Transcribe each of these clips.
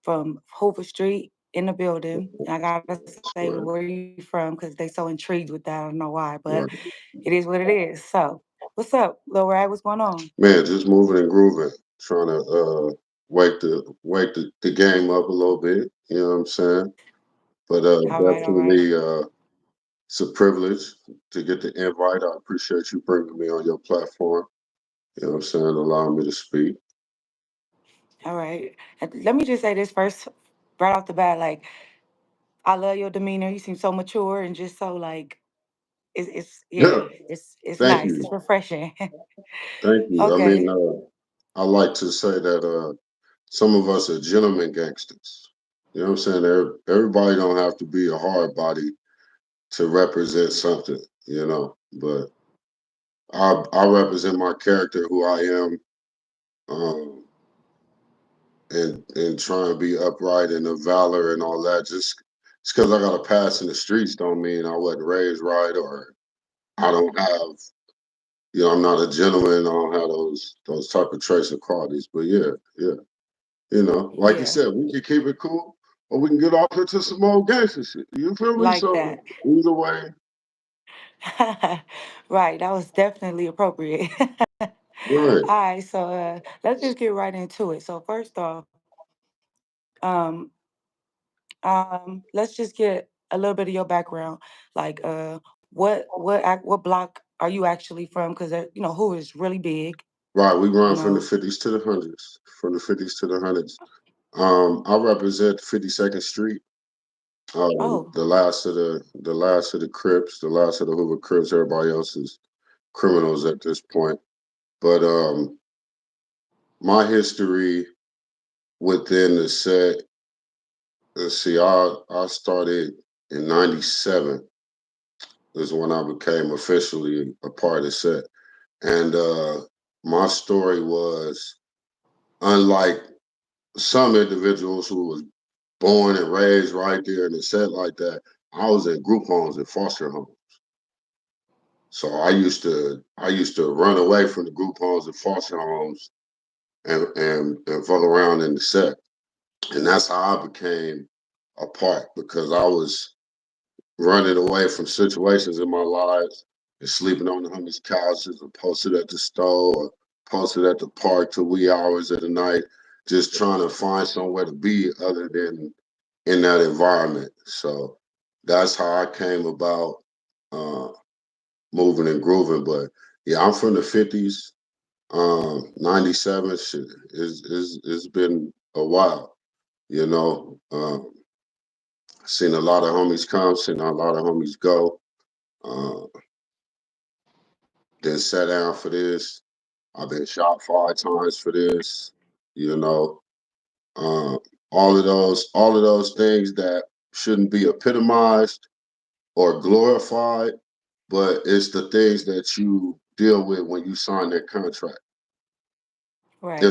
from Hoover Street in the building. And I gotta say where you from because they so intrigued with that. I don't know why, but Right. it is what it is. So, what's up, Lil Rag? What's going on? Man, just moving and grooving, trying to wake the game up a little bit. You know what I'm saying? But All right, all right. definitely, it's a privilege to get the invite. I appreciate you bringing me on your platform. You know what I'm saying? Allowing me to speak. All right. And let me just say this first, right off the bat. Like, I love your demeanor. You seem so mature and just so like it's yeah, Yeah, it's thank nice. It's you, refreshing. thank you. I mean, Okay. I like to say that some of us are gentlemen gangsters. You know what I'm saying? Everybody don't have to be a hard body to represent something. You know, but I represent my character, who I am, um, and try and be upright and of valor and all that. Just because I got a pass in the streets don't mean I wasn't raised right, or I don't have, I'm not a gentleman. I don't have those type of traits and qualities. But yeah, yeah, like you Yeah. said, we can keep it cool, or we can get off into some old gangster shit. You feel me? Like So that. either way, Right. That was definitely appropriate. All right, right, so let's just get right into it. So first off, um, let's just get a little bit of your background. Like, what block are you actually from? Because who is really big. right. We You run from the know. '50s to the hundreds, from the '50s to the hundreds. I represent 52nd Street. Oh, The last of the Crips, the last of the Hoover Crips. Everybody else is criminals at this point. But my history within the set. Let's see. I started in '97. Is when I became officially a part of the set, and my story was unlike some individuals who was born and raised right there in the set like that. I was in group homes and foster homes. So I used to run away from the group homes and foster homes and fuck around in the set. And that's how I became a part, because I was running away from situations in my lives and sleeping on the homies' couches, or posted at the store, or posted at the park till wee hours of the night, just trying to find somewhere to be other than in that environment. So that's how I came about uh, moving and grooving. But yeah, I'm from the '50s. '97 shit is it's been a while, you know. Seen a lot of homies come, seen a lot of homies go. Uh, then sat down for this. I've been shot 5 times for this, you know. Uh, all of those things that shouldn't be epitomized or glorified, but it's the things that you deal with when you sign that contract. right, right.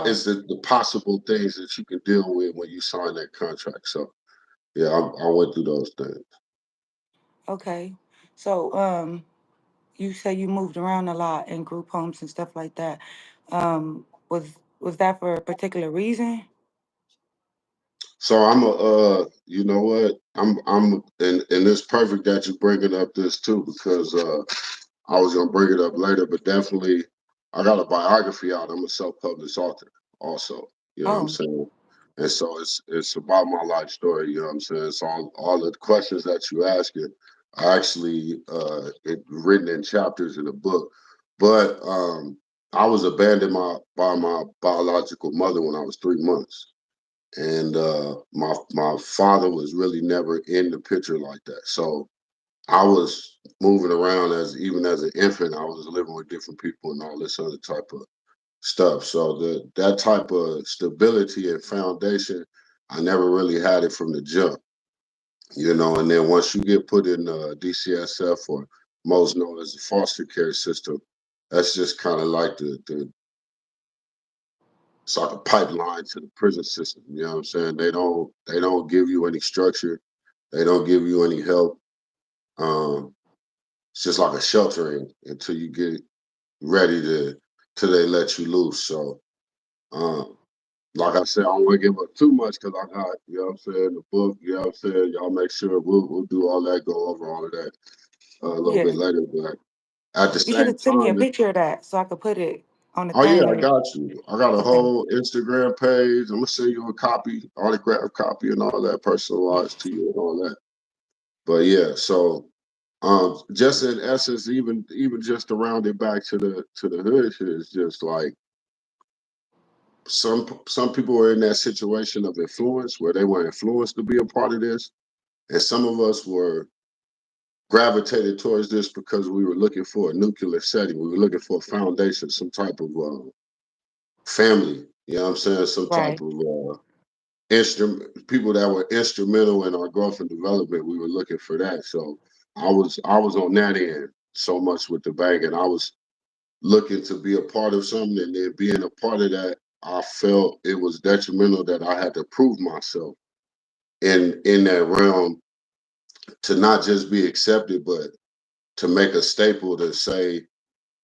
It's the possible things that you can deal with when you sign that contract. So yeah, I went through those things. Okay. So, you say you moved around a lot in group homes and stuff like that. Was that for a particular reason? So you know what, and it's perfect that you bringing up this too, because I was gonna bring it up later, but definitely I got a biography out. I'm a self-published author also. You know what I'm Oh, saying? And so it's about my life story. You know what I'm saying? So all the questions that you ask it, I actually written in chapters in the book. But I was abandoned by my biological mother when I was 3 months, and my father was really never in the picture like that. So I was moving around, even as an infant. I was living with different people and all this other type of stuff. So that type of stability and foundation, I never really had it from the jump, you know. And then once you get put in DCSF, or most known as the foster care system, that's just kind of like the it's like a pipeline to the prison system. You know what I'm saying? They don't give you any structure. They don't give you any help. Um, it's just like a sheltering until you get ready to till they let you loose. So um, like I said, I don't want to give up too much because I got, you know what I'm saying, the book, you know what I'm saying. Y'all make sure we'll do all that, go over all of that a little Yeah. bit later. But at the You should same have sent me a time, picture of that so I could put it on the oh yeah, thing. I got you. I got a Okay. whole Instagram page. I'm gonna send you a copy, autograph copy, and all that, personalized to you and all that. But yeah, so just in essence, even just to round it back to the hood shit is just like some people were in that situation of influence where they were influenced to be a part of this, and some of us were gravitated towards this because we were looking for a nuclear setting. We were looking for a foundation, some type of family. You know what I'm saying? Some type Right. of instrument, people that were instrumental in our growth and development. We were looking for that. So I was on that end so much with the bank, and I was looking to be a part of something, and then being a part of that, I felt it was detrimental that I had to prove myself in that realm to not just be accepted, but to make a staple to say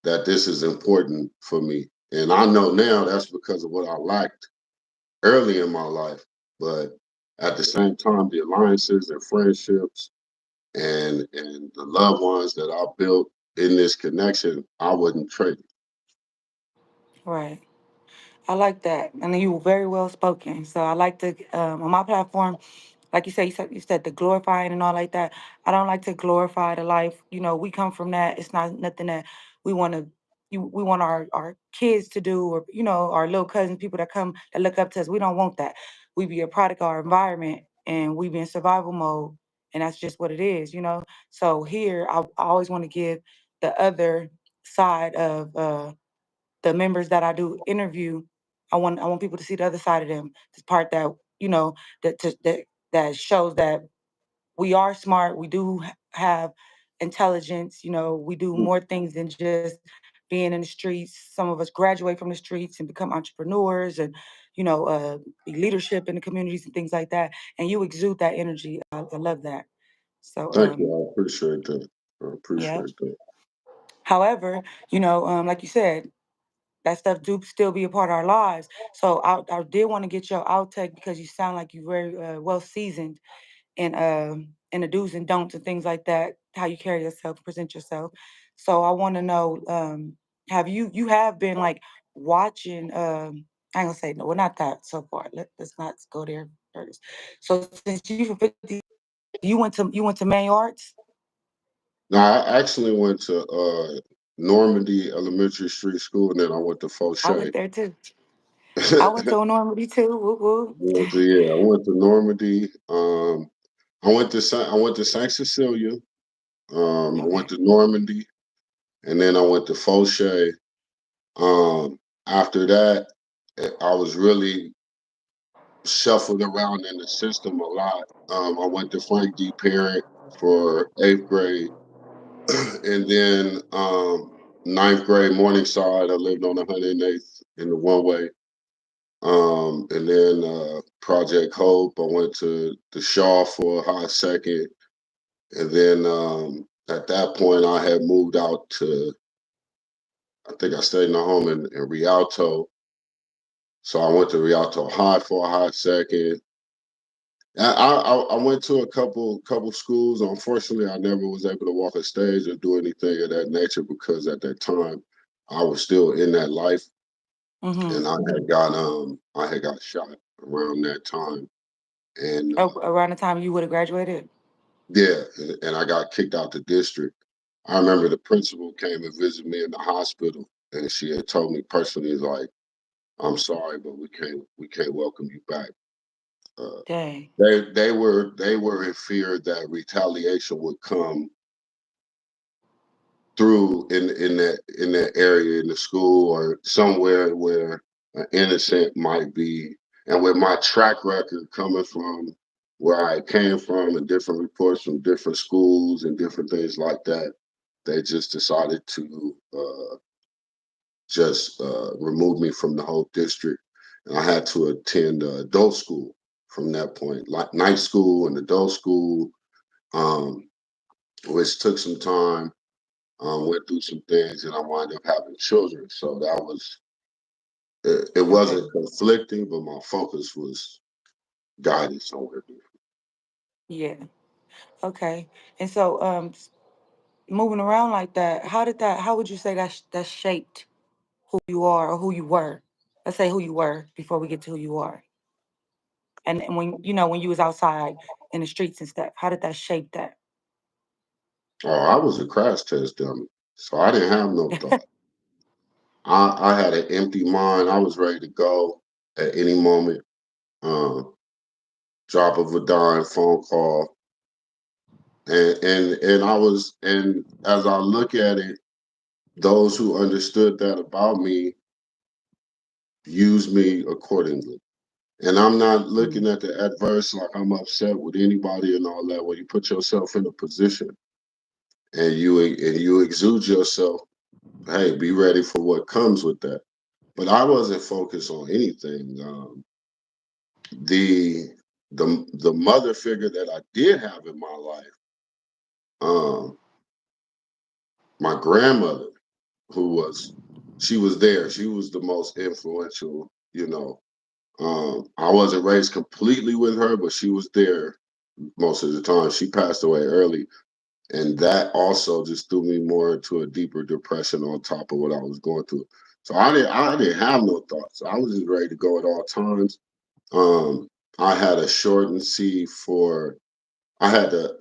that this is important for me. And I know now that's because of what I lacked early in my life. But at the same time, the alliances and friendships and the loved ones that I built in this connection, I wouldn't trade it. Right. I like that. And you were very well spoken. So I like to on my platform, like you said the glorifying and all like that. I don't like to glorify the life. We come from that. It's not nothing that we want to we want our kids to do, or our little cousins, people that come that look up to us. We don't want that. We be a product of our environment, and we be in survival mode, and that's just what it is. So here I always want to give the other side of the members that I do interview. I want people to see the other side of them. This part that that shows that we are smart. We do have intelligence. We do more things than just being in the streets. Some of us graduate from the streets and become entrepreneurs, and be leadership in the communities and things like that. And you exude that energy. I love that. So Thank you. I appreciate that. I yeah. appreciate that. However, like you said, that stuff do still be a part of our lives. So I did want to get your outtake because you sound like you're very well seasoned in the do's and don'ts and things like that, how you carry yourself, present yourself. So I want to know, have you have been like watching? I ain't gonna say no, well not that so far. Let's not go there first. So since you from 56, you went to Maine Arts. Now, I actually went to Normandy Elementary Street School, and then I went to I went Fauché. there too. I went to a Normandy too. Woo woo. Yeah, I went to Normandy. I went to Saint Cecilia. I went Okay. to Normandy, and then I went to Fauché. After that, I was really shuffled around in the system a lot. I went to Frank D. Parent for eighth grade, and then ninth grade Morningside. I lived on 108th in the one way. And then Project Hope. I went to the Shaw for a hot second, and then at that point, I had moved out to. I think I stayed in a home in Rialto, so I went to Rialto High for a hot second. I went to a couple schools. Unfortunately, I never was able to walk a stage or do anything of that nature because at that time I was still in that life, Mm-hmm. and I had got shot around that time, and Around the time you would have graduated. yeah, and I got kicked out the district. I remember the principal came and visited me in the hospital, and she had told me personally, like, "I'm sorry, but we can't welcome you back." Uh, Dang. they were in fear that retaliation would come through in that area in the school or somewhere where an innocent might be. And with my track record coming from where I came from and different reports from different schools and different things like that, they just decided to just remove me from the whole district. And I had to attend adult school from that point, like night school and adult school, um, which took some time. Went through some things, and I wound up having children. So that was It Okay. wasn't conflicting, but my focus was guided somewhere different. Yeah. Okay. And so, moving around like that, how would you say that shaped who you are or who you were? Let's say who you were before we get to who you are. And when when you was outside in the streets and stuff, how did that shape that? Oh, I was a crash test dummy, so I didn't have no thought. I had an empty mind. I was ready to go at any moment. Um, Drop of a dime, phone call, and I was, and as I look at it, those who understood that about me used me accordingly. And I'm not looking Mm, at the adverse like I'm upset with anybody and all that. When you put yourself in a position and you exude yourself, hey, be ready for what comes with that. But I wasn't focused on anything. The the mother figure that I did have in my life, um, my grandmother, who was she was there. She was the most influential. I wasn't raised completely with her, but she was there most of the time. She passed away early, and that also just threw me more into a deeper depression on top of what I was going through. So I didn't have no thoughts. I was just ready to go at all times. Um, I had a shortened C for I had a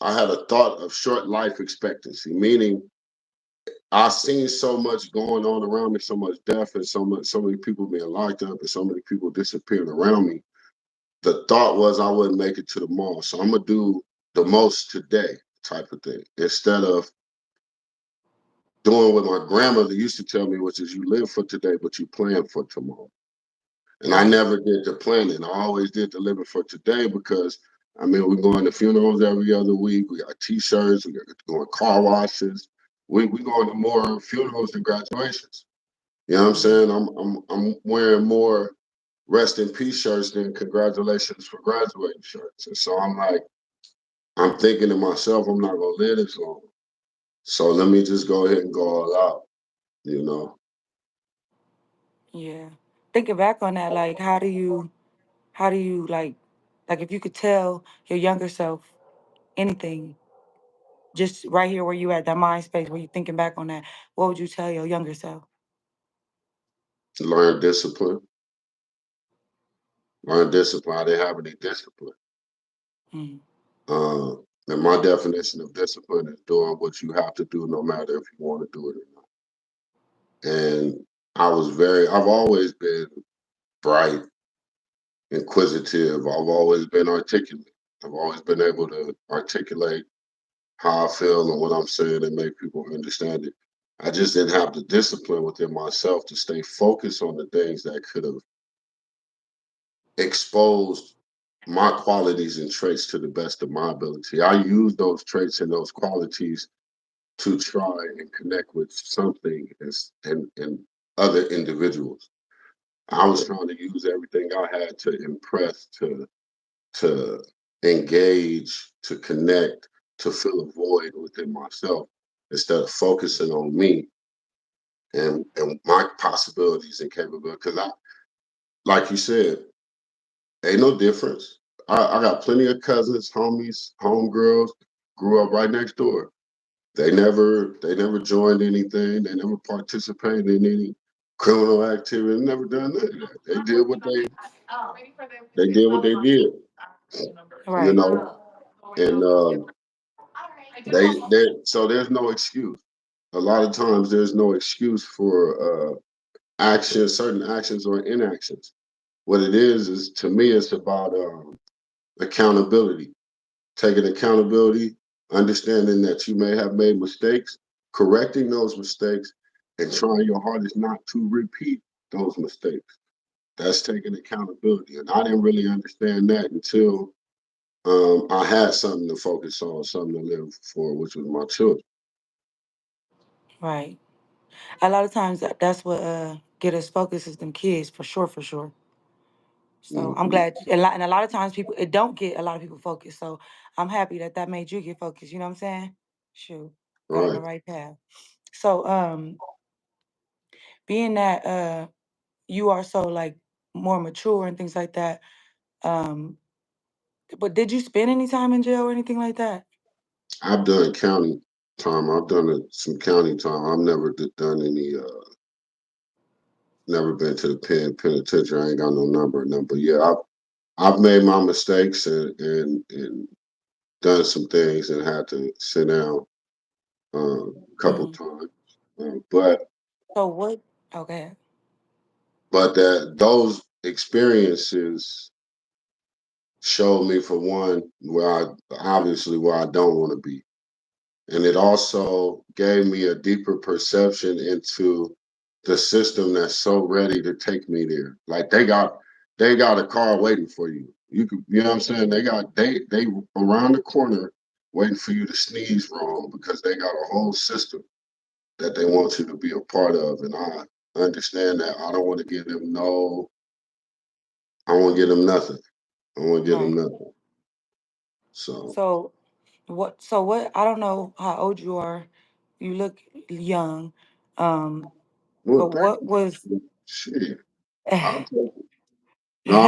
I had a thought of short life expectancy, meaning I seen so much going on around me, so much death, and so many people being locked up, and so many people disappearing around me. The thought was I wouldn't make it to the mall, so I'm gonna do the most today, type of thing, instead of doing what my grandmother used to tell me, which is you live for today, but you plan for tomorrow. And I right. never did the planning. I always did the living for today because I mean we're going to funerals every other week. We got T-shirts. We got going car washes. We going to more funerals than graduations. You know what I'm Hmm. saying? I'm wearing more rest in peace shirts than congratulations for graduating shirts. And so I'm like, I'm thinking to myself, I'm not gonna live this long. So let me just go ahead and go all out, you know. Yeah. Thinking back on that, like, how do you like if you could tell your younger self anything, just right here where you at that mind space where you thinking back on that, what would you tell your younger self? Learn discipline. Learn discipline. I didn't have any discipline. Mm, Uh, and my definition of discipline is doing what you have to do no matter if you want to do it or not. And I've always been bright, inquisitive. I've always been articulate. I've always been able to articulate how I feel and what I'm saying and make people understand it. I just didn't have the discipline within myself to stay focused on the things that could have exposed my qualities and traits to the best of my ability. I use those traits and those qualities to try and connect with something and other individuals. I was trying to use everything I had to impress, to engage, to connect, to fill a void within myself instead of focusing on me and my possibilities and capabilities. Because like you said, ain't no difference. I got plenty of cousins, homies, homegirls, grew up right next door. They never joined anything. They never participated in any criminal activity. Never done none of that. They did what they did, you right. know. And so there's no excuse. A lot of times there's no excuse for actions, certain actions or inactions. What it is to me, it's about accountability, taking accountability, understanding that you may have made mistakes, correcting those mistakes, and trying your hardest not to repeat those mistakes. That's taking accountability. And I didn't really understand that until I had something to focus on, something to live for, which was my children. Right. A lot of times that's what get us focused is them kids for sure, for sure. So I'm Hmm. glad, and a lot of times people it don't get a lot of people focused. So I'm happy that that made you get focused. You know what I'm saying? Shoot, got on the Right. right path. So being that you are so like more mature and things like that, um, but did you spend any time in jail or anything like that? I've done county time. I've done some county time. I've never done any. Never been to the penitentiary. I ain't got no number or nothing. But yeah, I've made my mistakes and done some things and had to sit down a couple Hmm. times. But So what? Okay. that those experiences showed me, for one, where I obviously where I don't want to be, and it also gave me a deeper perception into the system that's so ready to take me there. Like they got a car waiting for you. You know what I'm saying? They around the corner waiting for you to sneeze wrong because they got a whole system that they want you to be a part of. And I understand that. I don't want to give them no. I won't give them nothing. I won't give them Right. nothing. So So what? So what? I don't know how old you are. You look young. Um, well, but thank what was? you. Shit, I'll take it. No,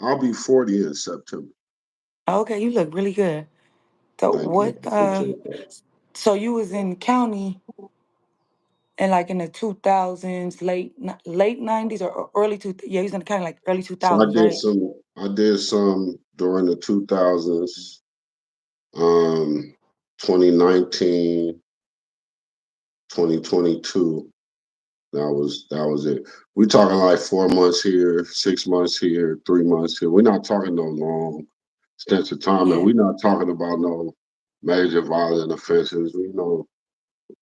I'll be 40 in September. Okay, you look really good. So Thank you. what? Appreciate that. So you was in county and like in the 2000s, late 90s or early two. Yeah, he was in the county like early two So I thousands, did right? some I did some during the 2000s, um 2019, 2022. That was it. We talking like 4 months here, 6 months here, 3 months here. We're not talking no long stints of time, and Yeah, we're not talking about no major violent offenses. We know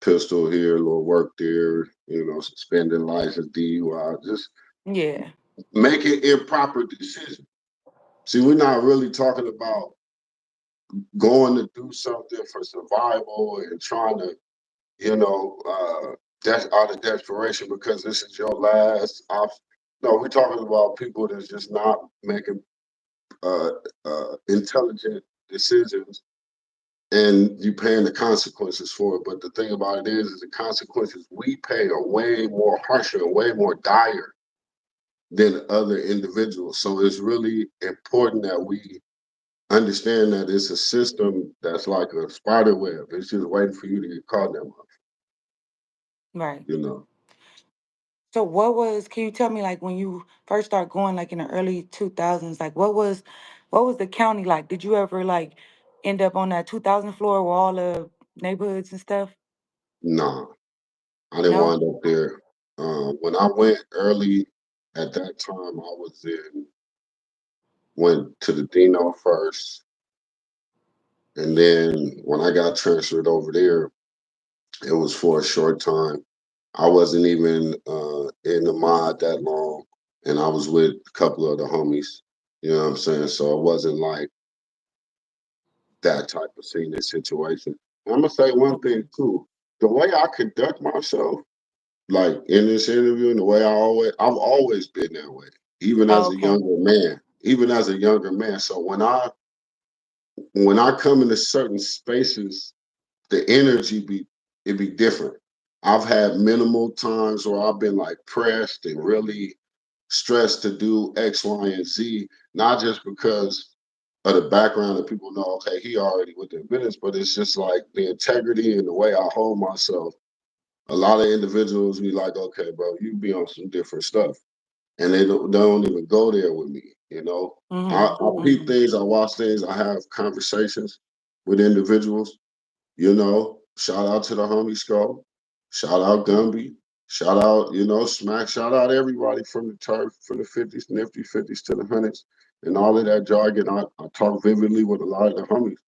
pistol here, a little work there, suspending license, DUI, just yeah. making improper decisions. See, we're not really talking about going to do something for survival and trying to, that's out of desperation because this is your last option. No, we're talking about people that's just not making uh, intelligent decisions, and you paying the consequences for it. But the thing about it is the consequences we pay are way more harsher and way more dire than other individuals. So it's really important that we understand that it's a system that's like a spider web. It's just waiting for you to get caught in that one, Right. you know. So what was? Can you tell me like when you first start going like in the early 2000s? Like what was the county like? Did you ever like end up on that 2000 floor where all the neighborhoods and stuff? Nah, I didn't No. wind up there. When I went early at that time, went to the Dino first, and then when I got transferred over there, it was for a short time. I wasn't even in the mod that long, and I was with a couple of the homies. You know what I'm saying? So it wasn't like that type of scenic situation. And I'm gonna say one thing Okay. too: the way I conduct myself, like in this interview, and the way I've always been that way, even Oh, as a okay. younger man. Even as a younger man. So when I come into certain spaces, the energy be different. I've had minimal times where I've been like pressed and really stressed to do X, Y, and Z, not just because of the background that people know, okay, he already with their business, but it's just like the integrity and the way I hold myself. A lot of individuals be like, okay, bro, you be on some different stuff. And they don't even go there with me, you know. Mhm. I peep Mhm. things, I watch things, I have conversations with individuals. Shout out to the homie Skull. Shout out Gumby. Shout out, Smack. Shout out everybody from the turf, from the 50s, nifty 50s to the hundreds, and all of that jargon. I talk vividly with a lot of the homies,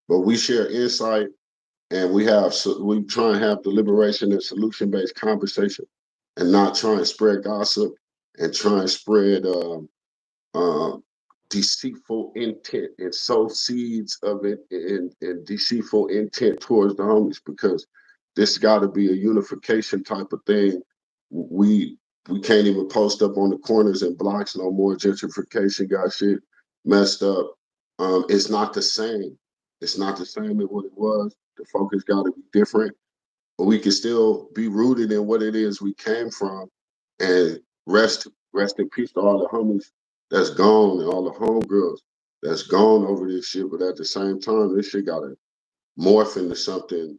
but we share insight and we try and have deliberation and solution based conversation, and not try and spread gossip and try and spread uh, deceitful intent and sow seeds of it and deceitful intent towards the homies, because this got to be a unification type of thing. We can't even post up on the corners and blocks no more. Gentrification got shit messed up. It's not the same. It's not the same as what it was. The focus got to be different. but we can still be rooted in what it is we came from, and rest in peace to all the homies that's gone and all the homegirls that's gone over this shit. But at the same time, this shit gotta morph into something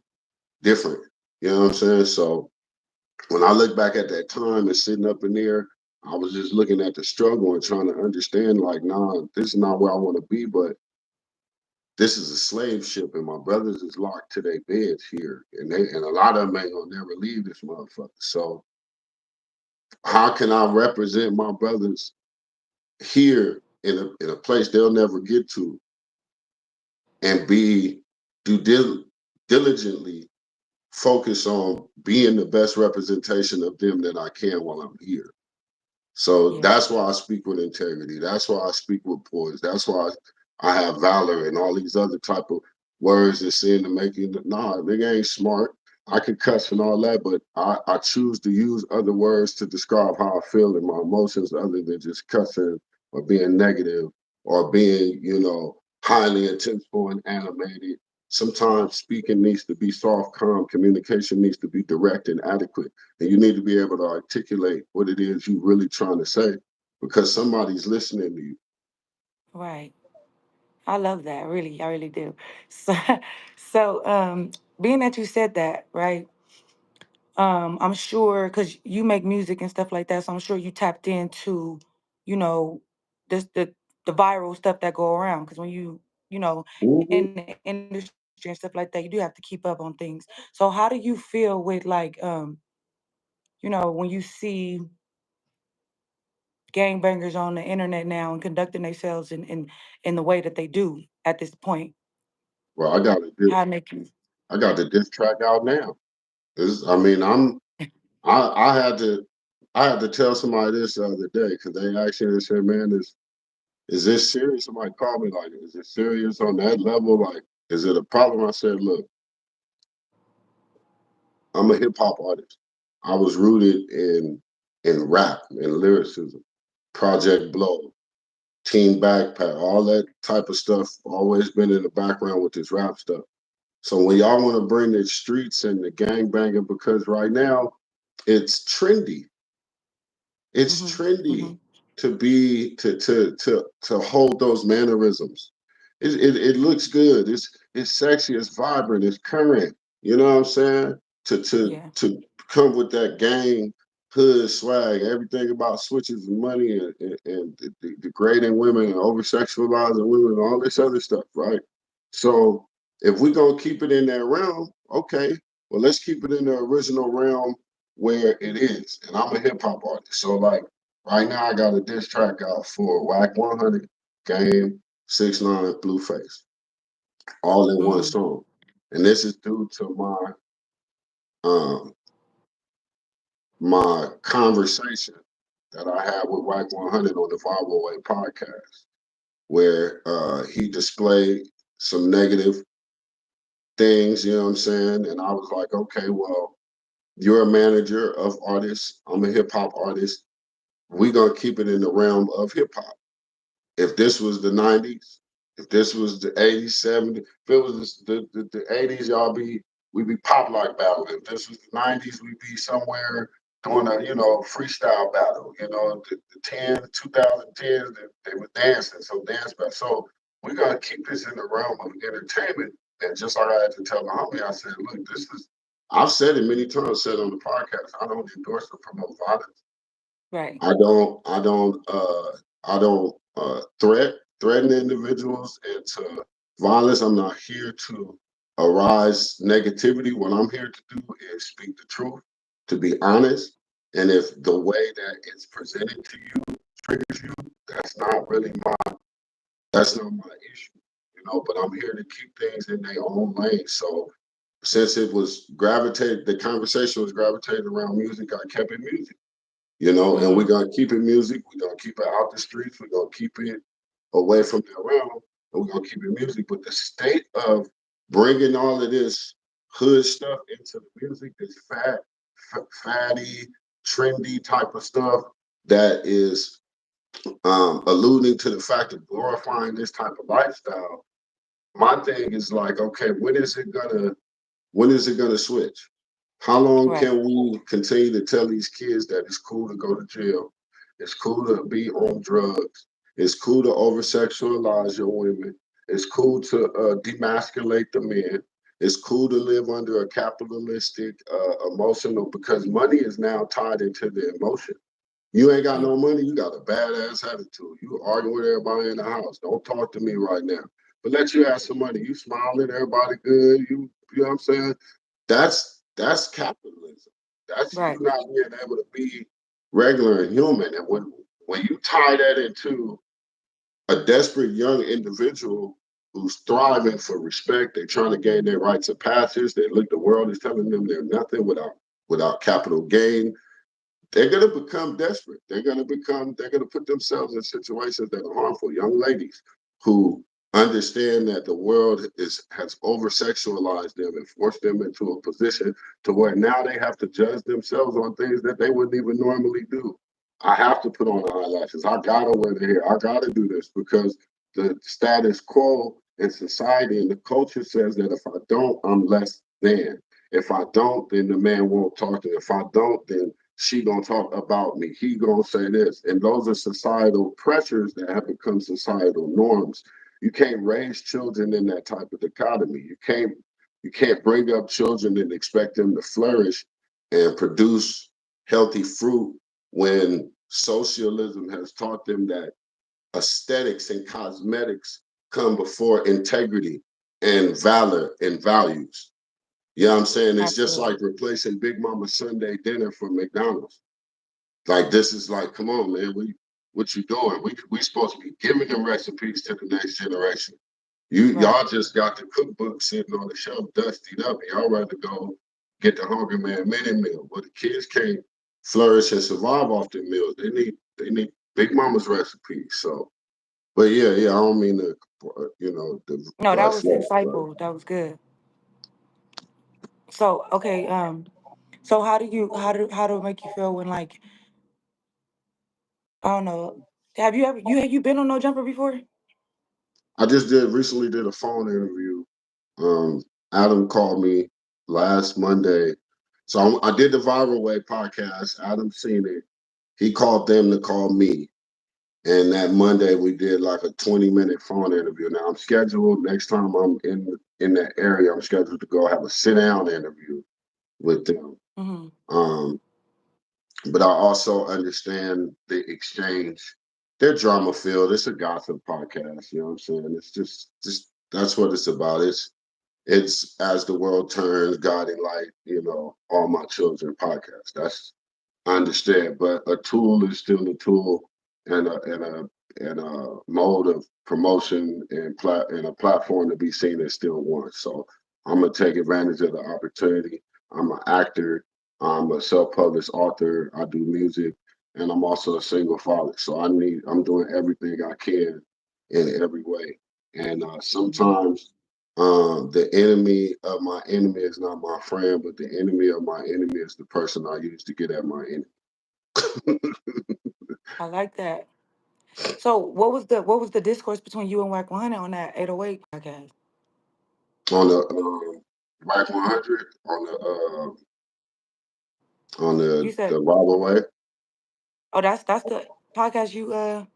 different. You know what I'm saying? So when I look back at that time and sitting up in there, I was just looking at the struggle and trying to understand, like, nah, this is not where I want to be, but this is a slave ship, and my brothers is locked to their beds here, and a lot of them ain't gonna never leave this motherfucker. So how can I represent my brothers here in a place they'll never get to, and be do diligently focus on being the best representation of them that I can while I'm here. So Yeah. that's why I speak with integrity. That's why I speak with poise. That's why I have valor and all these other type of words that seem to make you, nah, nigga ain't smart. I can cuss and all that, but I choose to use other words to describe how I feel and my emotions other than just cussing or being negative or being, highly intenseful and animated. Sometimes speaking needs to be soft, calm. Communication needs to be direct and adequate. And you need to be able to articulate what it is you're really trying to say because somebody's listening to you. Right. I love that. Really, I really do. So, so being that you said that, right? I'm sure because you make music and stuff like that, so I'm sure you tapped into, you know, this the viral stuff that go around. Because when you know, Mhm. in the industry and stuff like that, you do have to keep up on things. So how do you feel with like, when you see gangbangers on the internet now and conducting themselves in the way that they do at this point? Well, How make you? I got the diss track out now. I mean, I had to tell somebody this the other day because they actually said, "Man, is this serious?" Somebody called me like, "Is it serious on that level? Like, is it a problem?" I said, "Look, I'm a hip hop artist. I was rooted in rap and lyricism, Project Blow, Team Backpack, all that type of stuff. Always been in the background with this rap stuff. So when y'all want to bring the streets and the gang banging, because right now it's trendy. It's Hmm. Hmm. trendy to be to hold those mannerisms. It looks good. It's sexy. It's vibrant. It's current. You know what I'm saying? To to Yeah. to come with that gang hood swag, everything about switches and money and degrading women and over sexualizing women and all this other stuff, right? So if we gonna keep it in that realm, okay, well let's keep it in the original realm where it is. And I'm a hip hop artist. So like right now I got a diss track out for Whack 100, Game, 6ix9ine, Blueface, all in one Mm. song. And this is due to um my conversation that I had with Whack 100 on the 508 podcast, where he displayed some negative things, you know what I'm saying? And I was like, okay, well, you're a manager of artists. I'm a hip hop artist. We're gonna keep it in the realm of hip hop. If this was the 90s, if this was the 80s, 70s, if it was the 80s, we'd be pop lock battling. If this was the 90s, we'd be somewhere doing a, freestyle battle. The 2010s, they were dancing, so dance battle. So we gotta keep this in the realm of entertainment. And just like I had to tell the homie, I said, look, I've said it many times, said on the podcast, I don't endorse or promote violence. Right. I don't threaten individuals into violence. I'm not here to arise negativity. What I'm here to do is speak the truth, to be honest. And if the way that it's presented to you triggers you, that's not really that's not my issue. But I'm here to keep things in their own lane. So since the conversation was gravitated around music, I kept it music. And we're Mm. gonna keep it music. We're gonna keep it out the streets. We're gonna keep it away from the realm, and we're gonna keep it music. But the state of bringing all of this hood stuff into the music, this fatty, trendy type of stuff that is alluding to the fact of glorifying this type of lifestyle. My thing is like, okay, when is it gonna switch? How long Right. can we continue to tell these kids that it's cool to go to jail? It's cool to be on drugs. It's cool to over sexualize your women. It's cool to demasculate the men. It's cool to live under a capitalistic emotional because money is now tied into the emotion. You ain't got Mm, no money, you got a badass attitude. You arguing with everybody in the house. Don't talk to me right now. But let you have some money. You smiling, everybody good. You know what I'm saying? That's capitalism. That's you right. not being able to be regular and human. And when you tie that into a desperate young individual who's thriving for respect, they're trying to gain their rites of passage. They look, the world is telling them they're nothing without capital gain. They're going to become desperate. They're going to put themselves in situations that are harmful. Young ladies who understand that the world has over sexualized them and forced them into a position to where now they have to judge themselves on things that they wouldn't even normally do. I have to put on eyelashes. I gotta wear the hair. I gotta do this because the status quo in society and the culture says that if I don't, I'm less than. If I don't, then the man won't talk to me. If I don't, then she gonna talk about me. He gonna say this, and those are societal pressures that have become societal norms. You can't raise children in that type of dichotomy. You can't bring up children and expect them to flourish and produce healthy fruit when socialism has taught them that aesthetics and cosmetics come before integrity and valor and values. You know what I'm saying? It's just Absolutely. like replacing Big Mama Sunday dinner for McDonald's. Like this is like, come on, man, what you doing? We supposed to be giving them recipes to the next generation. Right. Y'all just got the cookbook sitting on the shelf, dustied up. Y'all ready to go get the Hungry Man mini meal. But the kids can't flourish and survive off the meals. They need Big Mama's recipes. So, but yeah, I don't mean to, the No, that was flesh, but insightful. That was good. So, okay, so how do make you feel when like I don't know. Have you been on No Jumper before? I just recently did a phone interview. Um, Adam called me last Monday. So I did the Viral Way podcast. Adam seen it. He called them to call me. And that Monday we did like a 20-minute phone interview. Now I'm scheduled next time I'm in that area, I'm scheduled to go have a sit down interview with them. Hmm. Um, but I also understand the exchange. They're drama filled. It's a gossip podcast, you know what I'm saying? It's just that's what it's about. It's as the world turns, guiding light, all my children podcast. That's I understand, but a tool is still a tool, and a mode of promotion and a platform to be seen as still one. So I'm gonna take advantage of the opportunity. I'm an actor. I'm a self-published author. I do music, and I'm also a single father. So I'm doing everything I can in every way. And sometimes the enemy of my enemy is not my friend, but the enemy of my enemy is the person I use to get at my enemy. I like that. So, what was the discourse between you and Wack 100 on that 808 podcast? On the Rack 100 on You the said, Robber Way. "Oh, that's the podcast you had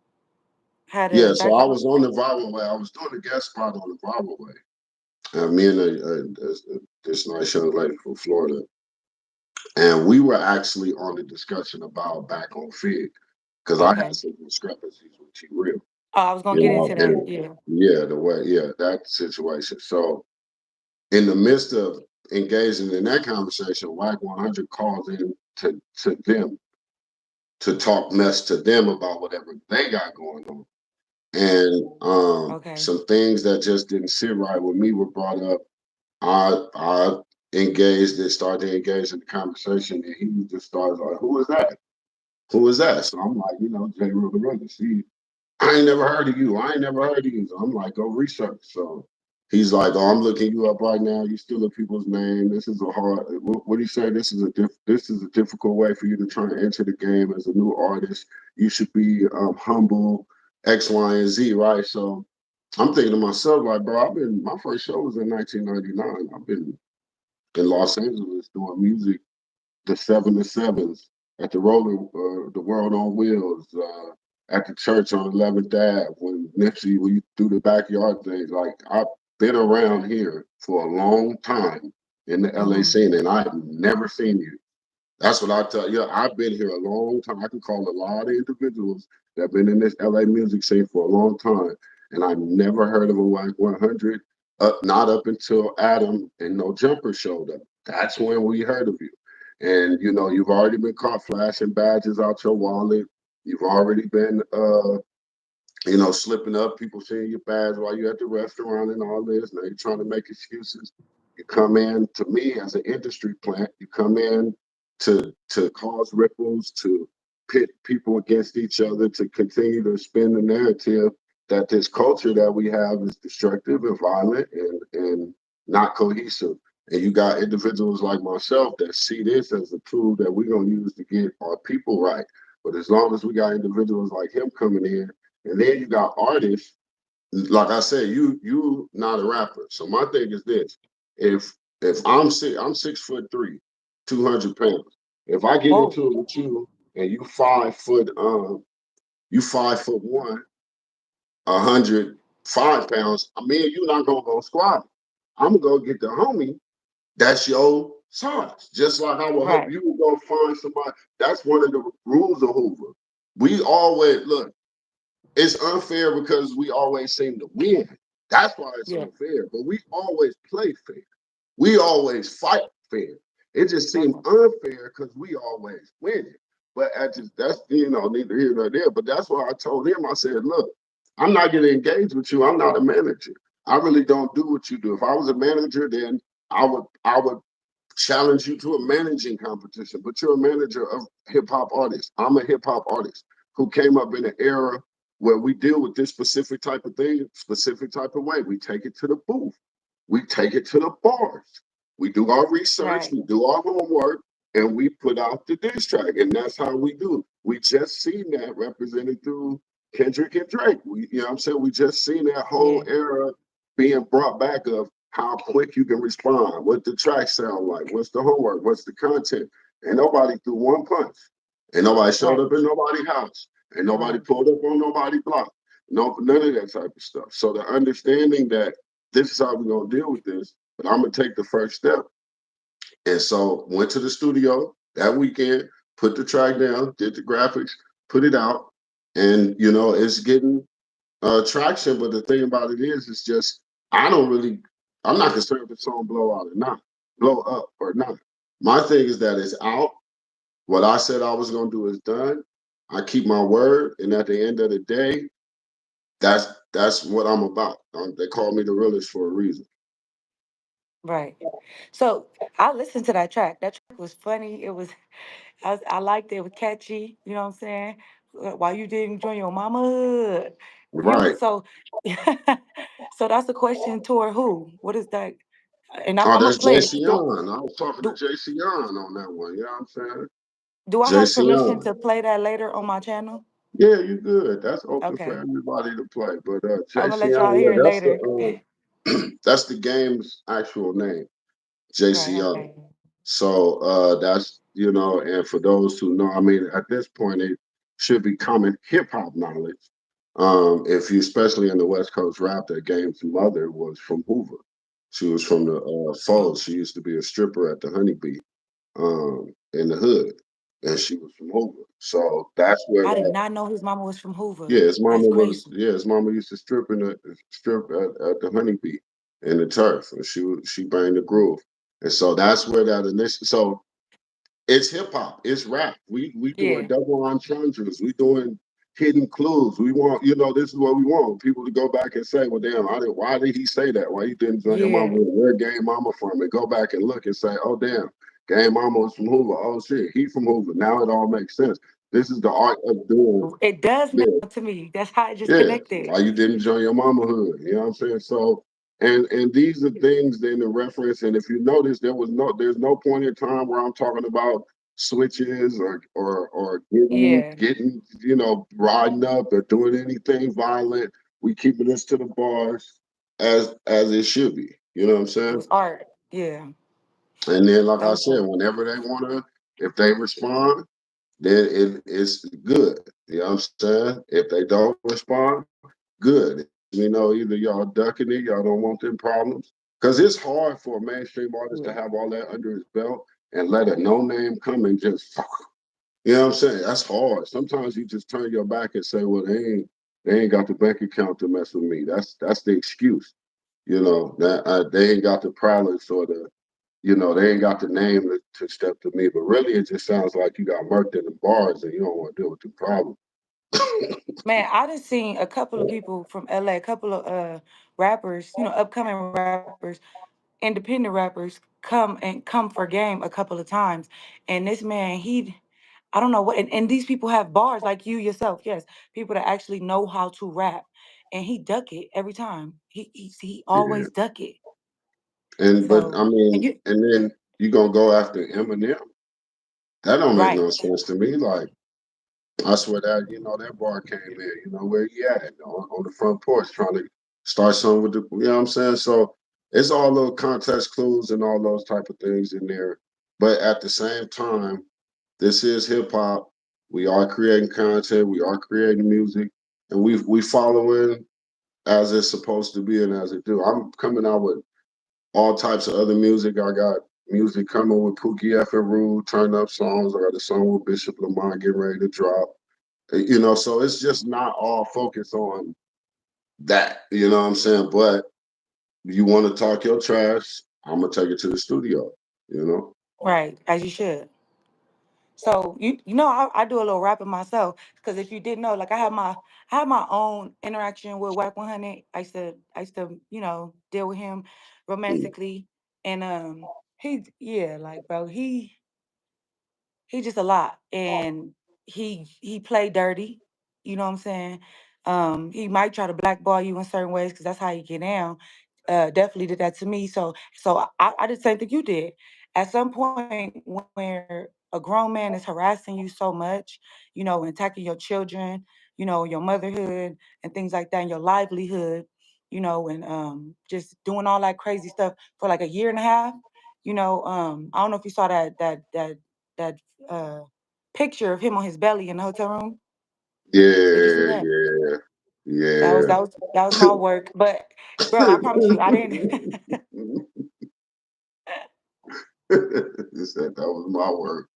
Yeah, so back I in." was on the Robber Way. I was doing a guest spot on the Robber Way. Me and this nice young lady from Florida, and we were actually on the discussion about back on Fig because I had Okay. some discrepancies with T Real, Oh, I was gonna get into that. and Yeah. yeah, that situation. So in the midst of engaging in that conversation, WAC 100 calls in to them to talk mess to them about whatever they got going on. And Okay. some things that just didn't sit right with me were brought up. I engaged and started to engage in the conversation, and he just started like, "Who is that? Who is that?" So I'm like, J. Real the Runner. See, I ain't never heard of you. I ain't never heard of you. So I'm like, go research. So he's like, oh, I'm looking you up right now. You stealing people's name. This is a hard. What do you say? This is a difficult way for you to try and enter the game as a new artist. You should be humble. X, Y, and Z. Right. So I'm thinking to myself, like, bro, my first show was in 1999. in Los Angeles doing music, the seven to sevens at the World on Wheels, at the church on 11th Ave when Nipsey we do the backyard things. Like I've been around here for a long time in the LA Mm-hmm. scene, and I've never seen you. That's what I tell you. I've been here a long time. I can call a lot of individuals that have been in this LA music scene for a long time, and I never heard of a Whack 100. Not up until Adam and No Jumper showed up. That's when we heard of you. And you've already been caught flashing badges out your wallet. You've already been slipping up, people seeing your badge while you're at the restaurant and all this. Now you're trying to make excuses. You come in to me as an industry plant. You come in to cause ripples, to pit people against each other, to continue to spin the narrative that this culture that we have is destructive and violent and not cohesive. And you got individuals like myself that see this as a tool that we're gonna use to get our people right. But as long as we got individuals like him coming in, and then you got artists, like I said, you not a rapper. So my thing is this: if I'm 6'3", 200 pounds. If I get Whoa. into it with you and you 5'1", 105 pounds, me and you not gonna go squat. I'm gonna go get the homie that's your size. Just like I would hope Right. you would go find somebody. That's one of the rules of Hoover. We always look, it's unfair because we always seem to win. That's why it's Yeah. unfair. But we always play fair. We always fight fair. It just seems Okay. unfair because we always win it. But that's neither here nor there. But that's why I told him. I said, look, I'm not going to engage with you. I'm not a manager. I really don't do what you do. If I was a manager, then I would challenge you to a managing competition, but you're a manager of hip hop artists. I'm a hip hop artist who came up in an era where we deal with this specific type of thing, specific type of way. We take it to the booth, we take it to the bars, we do our research, Right. we do our homework, and we put out the diss track. And that's how we do. We just seen that represented through Kendrick and Drake. What I'm saying? We just seen that whole Yeah. era being brought back of how quick you can respond, what the tracks sound like, what's the homework, what's the content. And nobody threw one punch. And nobody showed Right. up in nobody's house. And nobody Right. pulled up on nobody's block. No, none of that type of stuff. So the understanding that this is how we're gonna deal with this, but I'm gonna take the first step. And so went to the studio that weekend, put the track down, did the graphics, put it out, and it's getting traction. But the thing about it is, it's just I don't really, I'm not concerned if the song blow out or not, blow up or not. My thing is that it's out. What I said I was gonna do is done. I keep my word, and at the end of the day, that's what I'm about. They call me the realist for a reason. Right. So I listened to that track. That track was funny. I liked it. It was catchy. You know what I'm saying? Why you didn't join your mama hood? You Right. so so that's a question toward who? What is that? And I'm Oh, gonna that's play it. JC on. I was talking to Do JC on that one. You know what I'm saying? do I have JC permission on. to play that later on my channel? Yeah, you good. That's open for Okay. everybody to play. But I'm gonna JC let y'all on, hear it yeah, that's later. the that's the game's actual name, Right, JC. okay. So that's and for those who know, I mean, at this point, it should be common hip hop knowledge. If you, especially in the West Coast rap, that Game's mother was from Hoover. She was from the Mm. Falls. She used to be a stripper at the Honeybee in the hood, and she was from Hoover. So that's where I did that. not know his mama was from Hoover. Yeah, his That's mama was. crazy. Yeah, his mama used to strip at the Honeybee in the turf, and she banged the groove, and so that's where that initial. So it's hip hop, it's rap. We doing Yeah, double entendres. We doing hidden clues. We want this is what we want people to go back and say, well, damn, why did he say that? Why you didn't join your mama? yeah. Where Game Mama from? And go back and look and say, oh damn, Game Mama was from Hoover. Oh shit, he from Hoover. Now it all makes sense. This is the art of doing. It does now Yeah, to me. That's how it just yeah, connected. why you didn't join your mama hood? You know what I'm saying? So, and these are things then to reference. And if you notice, there's no point in time where I'm talking about switches or Yeah. getting riding up or doing anything violent. We keeping this to the bars as it should be. You know what I'm It saying? was art. Yeah. And then, like That I was said, dope. whenever they wanna, if they respond, then it's good. You know what I'm saying? If they don't respond, good. It lets me know either y'all ducking it, y'all don't want them problems. Because it's hard for a mainstream artist to Yeah. have all that under his belt and let a no name come and just fuck. You know what I'm saying? That's hard. Sometimes you just turn your back and say, well, they ain't got the bank account to mess with me. That's the excuse. You know, that they ain't got the prowess or the, they ain't got the name to step to me. But really, it just sounds like you got murked in the bars and you don't want to deal with the problem. Man, I just seen a couple of people from LA, a couple of rappers, upcoming rappers, independent rappers come for game a couple of times. And this man, I don't know what, and these people have bars like you yourself, yes, people that actually know how to rap. And he duck it every time. He Yeah. always duck it. But So, I and mean, you and then you gonna go after Eminem? That don't make no right, sense to me. Like, I swear that, that bar came in, where he at on the front porch trying to start something with you know what I'm saying? So it's all little context clues and all those type of things in there. But at the same time, this is hip hop. We are creating content, we are creating music, and we following as it's supposed to be and as it do. I'm coming out with all types of other music. I got music coming with Pookie F and Rue, turn up songs. I got a song with Bishop Lamont getting ready to drop. So it's just not all focused on that. You know what I'm saying? But you want to talk your trash, I'm gonna take it to the studio. You know? right, as you should. So I do a little rapping myself because if you didn't know, like I have my own interaction with Whack 100. I used to deal with him romantically, and he yeah, like bro, he just a lot, and he played dirty. You know what I'm saying? He might try to blackball you in certain ways because that's how you get down. Definitely did that to me. So I did the same thing you did. At some point where a grown man is harassing you so much, and attacking your children, your motherhood and things like that, and your livelihood, and just doing all that crazy stuff for like a year and a half. I don't know if you saw that uh, picture of him on his belly in the hotel room. Did you see Yeah, that? yeah, That was yeah. that was that was my work. But bro, I promise you, I didn't. He said that was my work.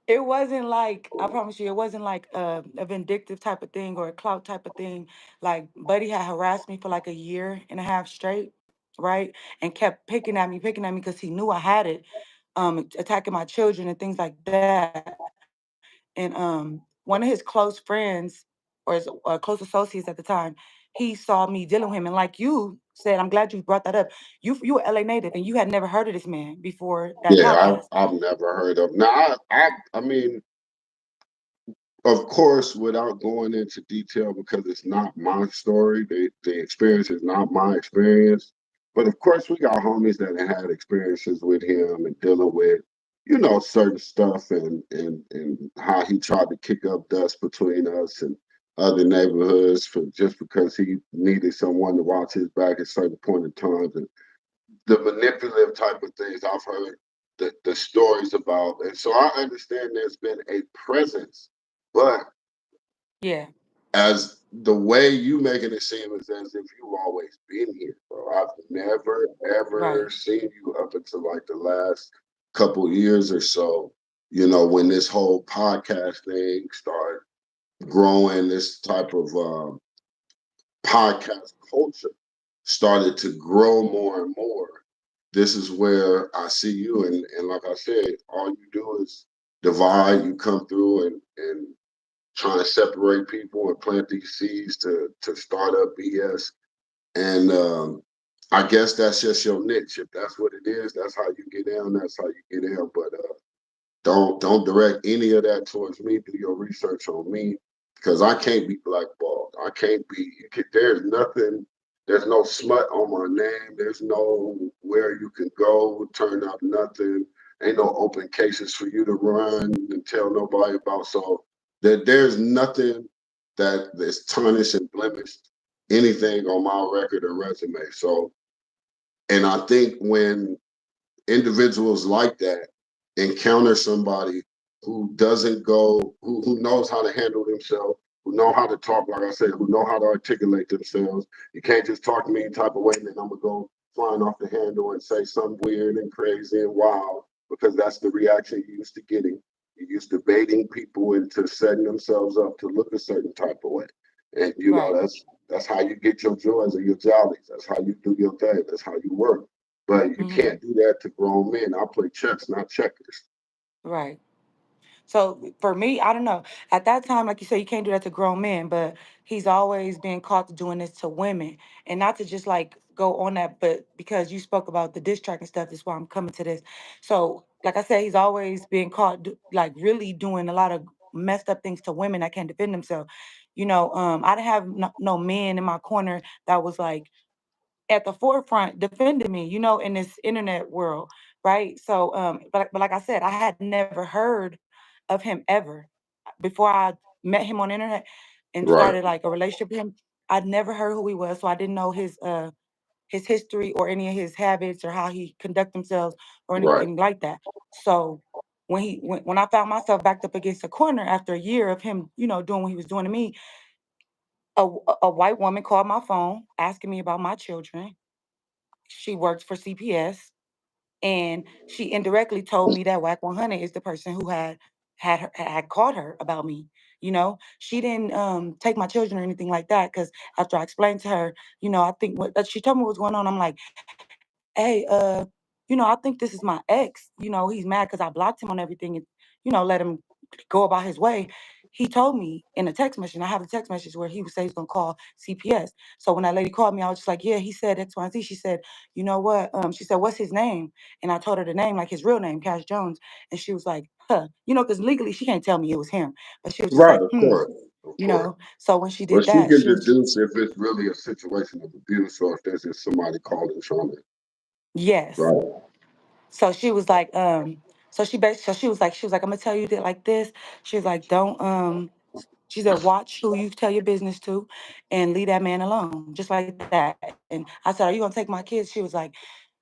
It wasn't like, I promise you, it wasn't like a vindictive type of thing or a clout type of thing. Like Buddy had harassed me for like a year and a half straight, right? And kept picking at me because he knew I had it, attacking my children and things like that. And one of his close friends or his close associates at the time, he saw me dealing with him. And like you said, I'm glad you brought that up. You were LA native and you had never heard of this man before that Yeah, podcast. I've never heard of. Now, I mean, of course, without going into detail because it's not my story, the experience is not my experience. But of course, we got homies that have had experiences with him and dealing with, certain stuff and how he tried to kick up dust between us and other neighborhoods for just because he needed someone to watch his back at certain point in times and the manipulative type of things I've heard the stories about. And so I understand there's been a presence, but Yeah, as the way you making it seem is as if you've always been here, bro. I've never ever right. seen you up until like the last couple years or so. When this whole podcast thing started growing, this type of podcast culture started to grow more and more. This is where I see you, and like I said, all you do is divide. You come through and trying to separate people and plant these seeds to start up BS. And I guess that's just your niche. If that's what it is, that's how you get down. That's how you get down. But don't direct any of that towards me. Do your research on me because I can't be blackballed. I can't be. There's nothing. There's no smut on my name. There's no where you can go. Turn up nothing. Ain't no open cases for you to run and tell nobody about. So there's nothing that is tarnished and blemished anything on my record or resume. So, and I think when individuals like that encounter somebody who doesn't go, who knows how to handle themselves, who know how to talk, like I said, who know how to articulate themselves. You can't just talk to me any type of way and then I'm gonna go flying off the handle and say something weird and crazy and wild, because that's the reaction you're used to getting. You're used to baiting people into setting themselves up to look a certain type of way. And you know, Right. that's how you get your joys or your jollies. That's how you do your thing. That's how you work. But you Hmm. can't do that to grown men. I play chess, not checkers. Right. So for me, I don't know. At that time, like you said, you can't do that to grown men, but he's always been caught doing this to women. And not to just like go on that, but because you spoke about the diss track and stuff, that's why I'm coming to this. So, like I said, he's always been caught like really doing a lot of messed up things to women that can't defend themselves. I didn't have no men in my corner that was like at the forefront defending me, in this internet world, right? So, but like I said, I had never heard of him ever before I met him on the internet and Right, started like a relationship with him. I'd never heard who he was, so I didn't know his history or any of his habits or how he conduct himself or right, anything like that. So when I found myself backed up against a corner after a year of him, doing what he was doing to me, a white woman called my phone asking me about my children. She works for CPS, and she indirectly told me that Whack 100 is the person who had called her about me. She didn't take my children or anything like that, because after I explained to her, I think what she told me what's going on. I'm like, hey, I think this is my ex. He's mad because I blocked him on everything and let him go about his way. He told me in a text message, and I have a text message where he would say he's gonna call CPS. So when that lady called me, I was just like, yeah, he said X, Y, and Z. She said, you know what? She said, what's his name? And I told her the name, like his real name, Cash Jones. And she was like, huh, because legally she can't tell me it was him. But she was just right. like, Of course. So when she But did she that, can she was deduce if it's really a situation of abuse or if there's just somebody calling trying to. yes. Right, So she was like, so she was like, I'm gonna tell you that like this. She was like, don't she said, watch who you tell your business to and leave that man alone, just like that. And I said, are you gonna take my kids? She was like,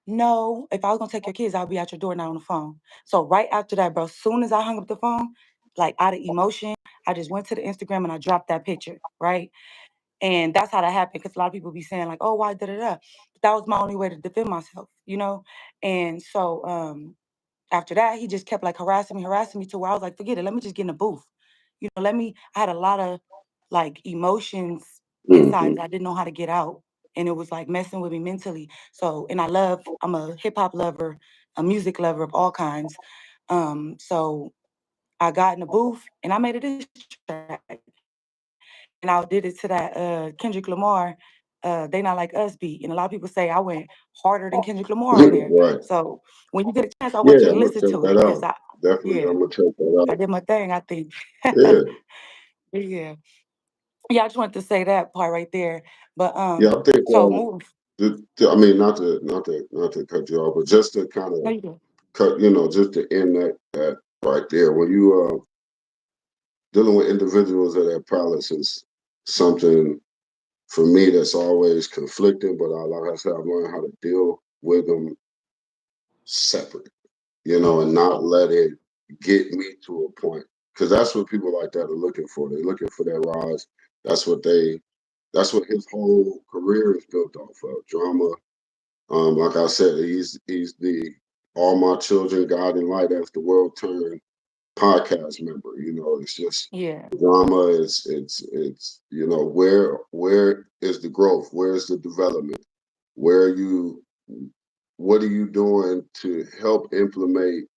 no, if I was gonna take your kids, I'll be at your door, not on the phone. So right after that, bro, as soon as I hung up the phone, like out of emotion, I just went to the Instagram and I dropped that picture, right? And that's how that happened, because a lot of people be saying like, oh, why da da da. But that was my only way to defend myself. And so after that, he just kept like harassing me to where I was like, forget it, let me just get in the booth. I had a lot of like emotions inside hmm, that I didn't know how to get out. And it was like messing with me mentally. So, and I'm a hip hop lover, a music lover of all kinds. So I got in the booth and I made a diss track. And I did it to that Kendrick Lamar, They Not Like Us beat. And a lot of people say I went harder than Kendrick Lamar on there. So right. when you get a chance, I want you to listen Yeah, to I'm it gonna because check that out. yeah, Definitely, I'm gonna check that I out. did my thing, I think. Yeah, Yeah. Yeah, I just wanted to say that part right there. But yeah. I think. so move. I mean, not to cut you off, but just to kind No, of you good. cut, just to end that right there. When you dealing with individuals of that palace is something for me that's always conflicting, but like I said, I've learned how to deal with them separate, and Hmm. not let it get me to a point. Because that's what people like that are looking for. They're looking for that rise. That's what that's what his whole career is built off of, drama. Like I said, he's the All My Children Guiding Light as the World Turned podcast member. It's just Yeah. drama. It's where is the growth? Where is the development? Where are you? What are you doing to help implement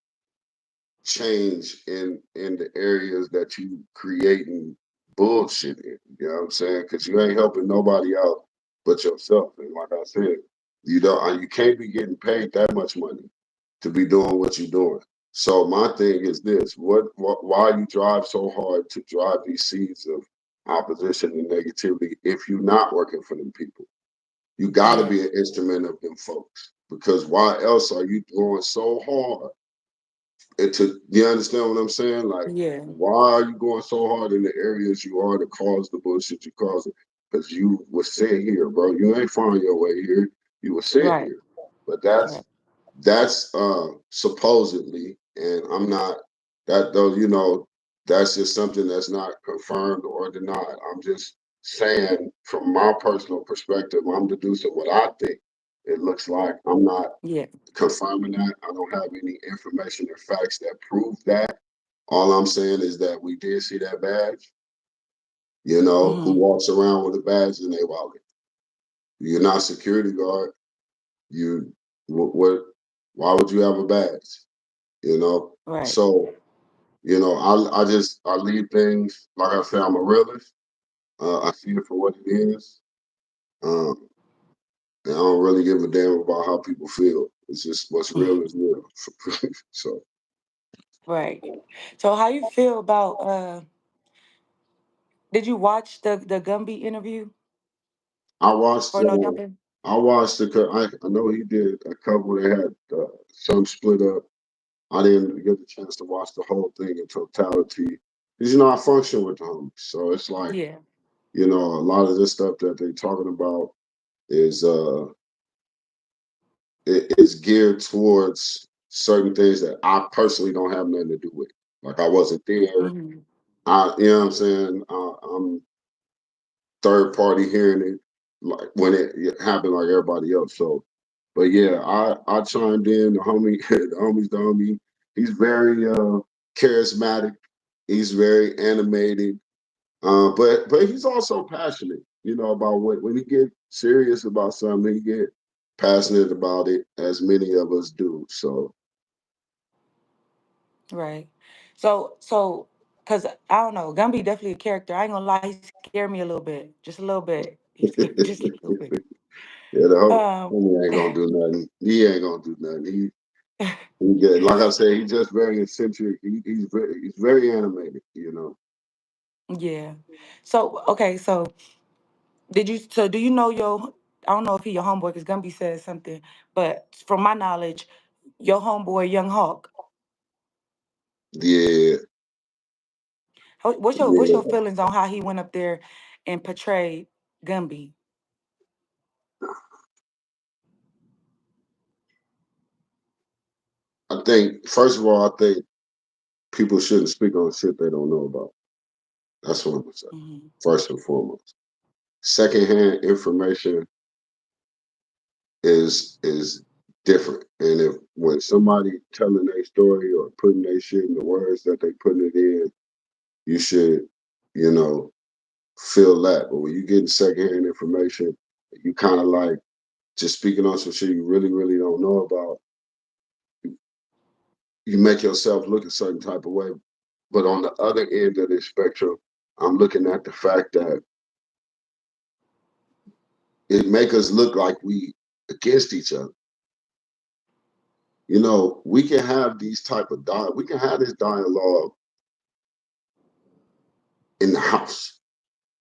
change in the areas that you creating bullshit in? You know what I'm saying? Because you ain't helping nobody out but yourself. And like I said, you can't be getting paid that much money to be doing what you're doing. So my thing is this: why you drive so hard to drive these seeds of opposition and negativity if you're not working for them people? You got to Yeah. be an instrument of them folks, because why else are you going so hard you understand what I'm saying? Like, Yeah. why are you going so hard in the areas you are to cause the bullshit you causing? Because you were sent here, bro. You ain't find your way here. You were sent Right. here. But that's Right. That's supposedly, and I'm not that though. That's just something that's not confirmed or denied. I'm just saying from my personal perspective, I'm deducing what I think it looks like. I'm not Yeah. confirming that. I don't have any information or facts that prove that. All I'm saying is that we did see that badge. Who Mm-hmm. walks around with a badge in their wallet? You're not a security guard. You what? Why would you have a badge? You know. Right. So I leave things like I said. I'm a realist. I see it for what it is. Um, and I don't really give a damn about how people feel. It's just what's real is real. So Right. So how you feel about did you watch the Gumby interview I watched. for No Jumping? I watched I know he did a couple that had some split up. I didn't get the chance to watch the whole thing in totality. Because I function with the homies, so it's like Yeah. a lot of this stuff that they talking about is it is geared towards certain things that I personally don't have nothing to do with. Like I wasn't there. Mm-hmm. You know what I'm saying? I'm third party hearing it like when it happened like everybody else. So, but yeah, I chimed in. The homie, the homie. He's very charismatic. He's very animated. But he's also passionate. About when he get serious about something, he get passionate about it, as many of us do. So Right. So, cause I don't know, Gumby definitely a character. I ain't gonna lie, he scared me a little bit, just a little bit. He scared me just a little bit. yeah, the whole Um, homie ain't gonna do nothing. He ain't gonna do nothing. He good. Like I said, he's just very eccentric. He's very animated. yeah. So okay, so do you know your? I don't know if he your homeboy, cause Gumby said something, but from my knowledge, your homeboy Young Hawk. Yeah, What's your yeah. feelings on how he went up there and portrayed Gumby? I think first of all, I think people shouldn't speak on shit they don't know about. That's what I'm gonna say. Mm-hmm. First and foremost, secondhand information is different. And if when somebody telling their story or putting their shit in the words that they putting it in, you should, you know, feel that. But when you getting secondhand information, you kind of like just speaking on some shit you really, really don't know about, you make yourself look a certain type of way. But on the other end of the spectrum, I'm looking at the fact that it make us look like we against each other. We can have these type of we can have this dialogue in the house.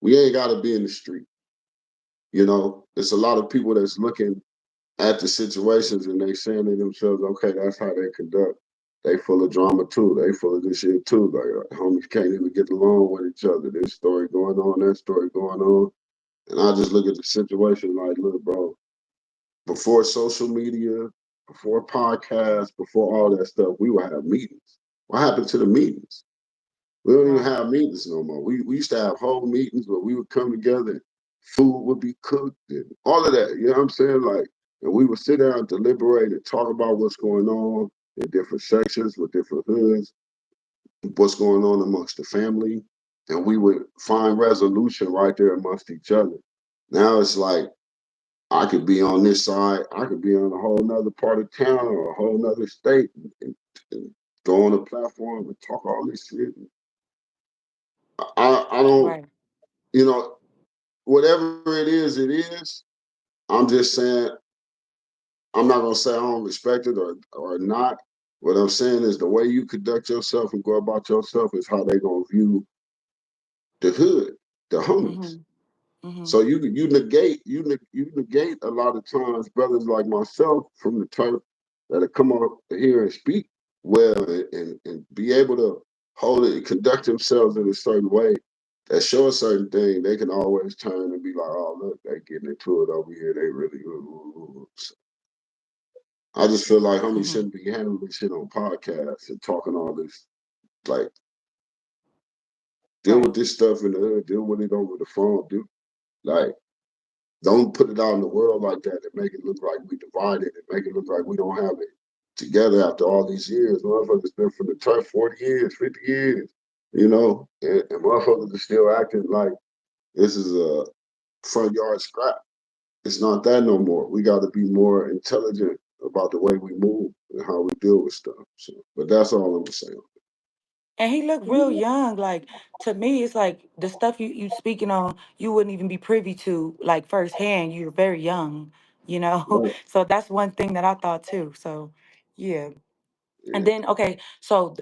We ain't got to be in the street. It's a lot of people that's looking at the situations and they saying to themselves, okay, that's how they conduct. They full of drama too. They full of this shit too. Like homies can't even get along with each other. This story going on, that story going on. And I just look at the situation like, look, bro, before social media, before podcasts, before all that stuff, we would have meetings. What happened to the meetings? We don't even Right. have meetings no more. We used to have whole meetings where we would come together, food would be cooked, and all of that. You know what I'm saying? Like, and we would sit down and deliberate and talk about what's going on in different sections with different hoods, what's going on amongst the family, and we would find resolution right there amongst each other. Now it's like I could be on this side, I could be on a whole nother part of town or a whole nother state and go on a platform and talk all this shit. I don't, Right. you know, whatever it is, it is. I'm just saying, I'm not gonna say I don't respect it or not. What I'm saying is the way you conduct yourself and go about yourself is how they gonna view the hood, the homies. Mm-hmm. Mm-hmm. So you negate a lot of times brothers like myself from the turf that'll come up here and speak well and be able to hold it and conduct themselves in a certain way that show a certain thing. They can always turn and be like, oh look, they getting into it over here. They really I just feel like homies Hmm. shouldn't be handling shit on podcasts and talking all this. Like, deal Right. with this stuff in the hood, deal with it over the phone, do like don't put it out in the world like that and make it look like we divided and make it look like we don't have it together after all these years. Motherfuckers been from the turf 40 years, 50 years, and motherfuckers are still acting like this is a front yard scrap. It's not that no more. We got to be more intelligent about the way we move and how we deal with stuff. So, but that's all I'm saying. And he looked real young. Like to me, it's like the stuff you speaking on, you wouldn't even be privy to like firsthand. You're very young, you know. Right. So that's one thing that I thought too. So yeah. And Yeah. then okay, so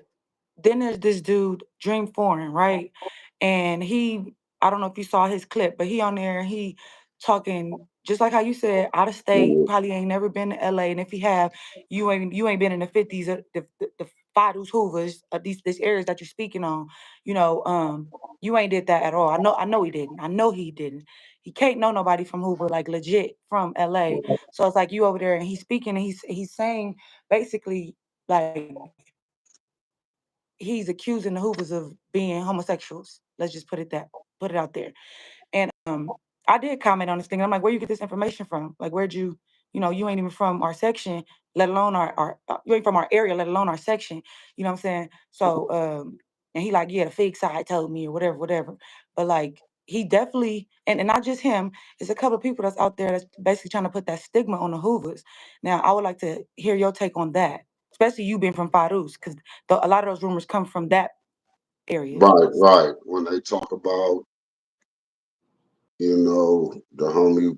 then there's this dude, Dream Foreign, right? And I don't know if you saw his clip, but he on there and he talking just like how you said, out of state, Mhm. probably ain't never been to LA. And if he have, you ain't been in the 50s, the Fados Hoovers, these areas that you're speaking on, you know, you ain't did that at all. I know he didn't. I know he didn't. He can't know nobody from Hoover, like legit from LA. So it's like you over there and he's speaking and he's saying basically like he's accusing the Hoovers of being homosexuals. Let's just put it out there. And I did comment on this thing. I'm like, where you get this information from? Like, where'd you ain't even from our section, let alone you ain't from our area, let alone our section. You know what I'm saying? So, and he like, yeah, the fake side told me or whatever, whatever. But like, he definitely, and not just him, it's a couple of people that's out there that's basically trying to put that stigma on the Hoovers. Now, I would like to hear your take on that, especially you being from Farouz, because a lot of those rumors come from that area. Right, right. When they talk about, the homie,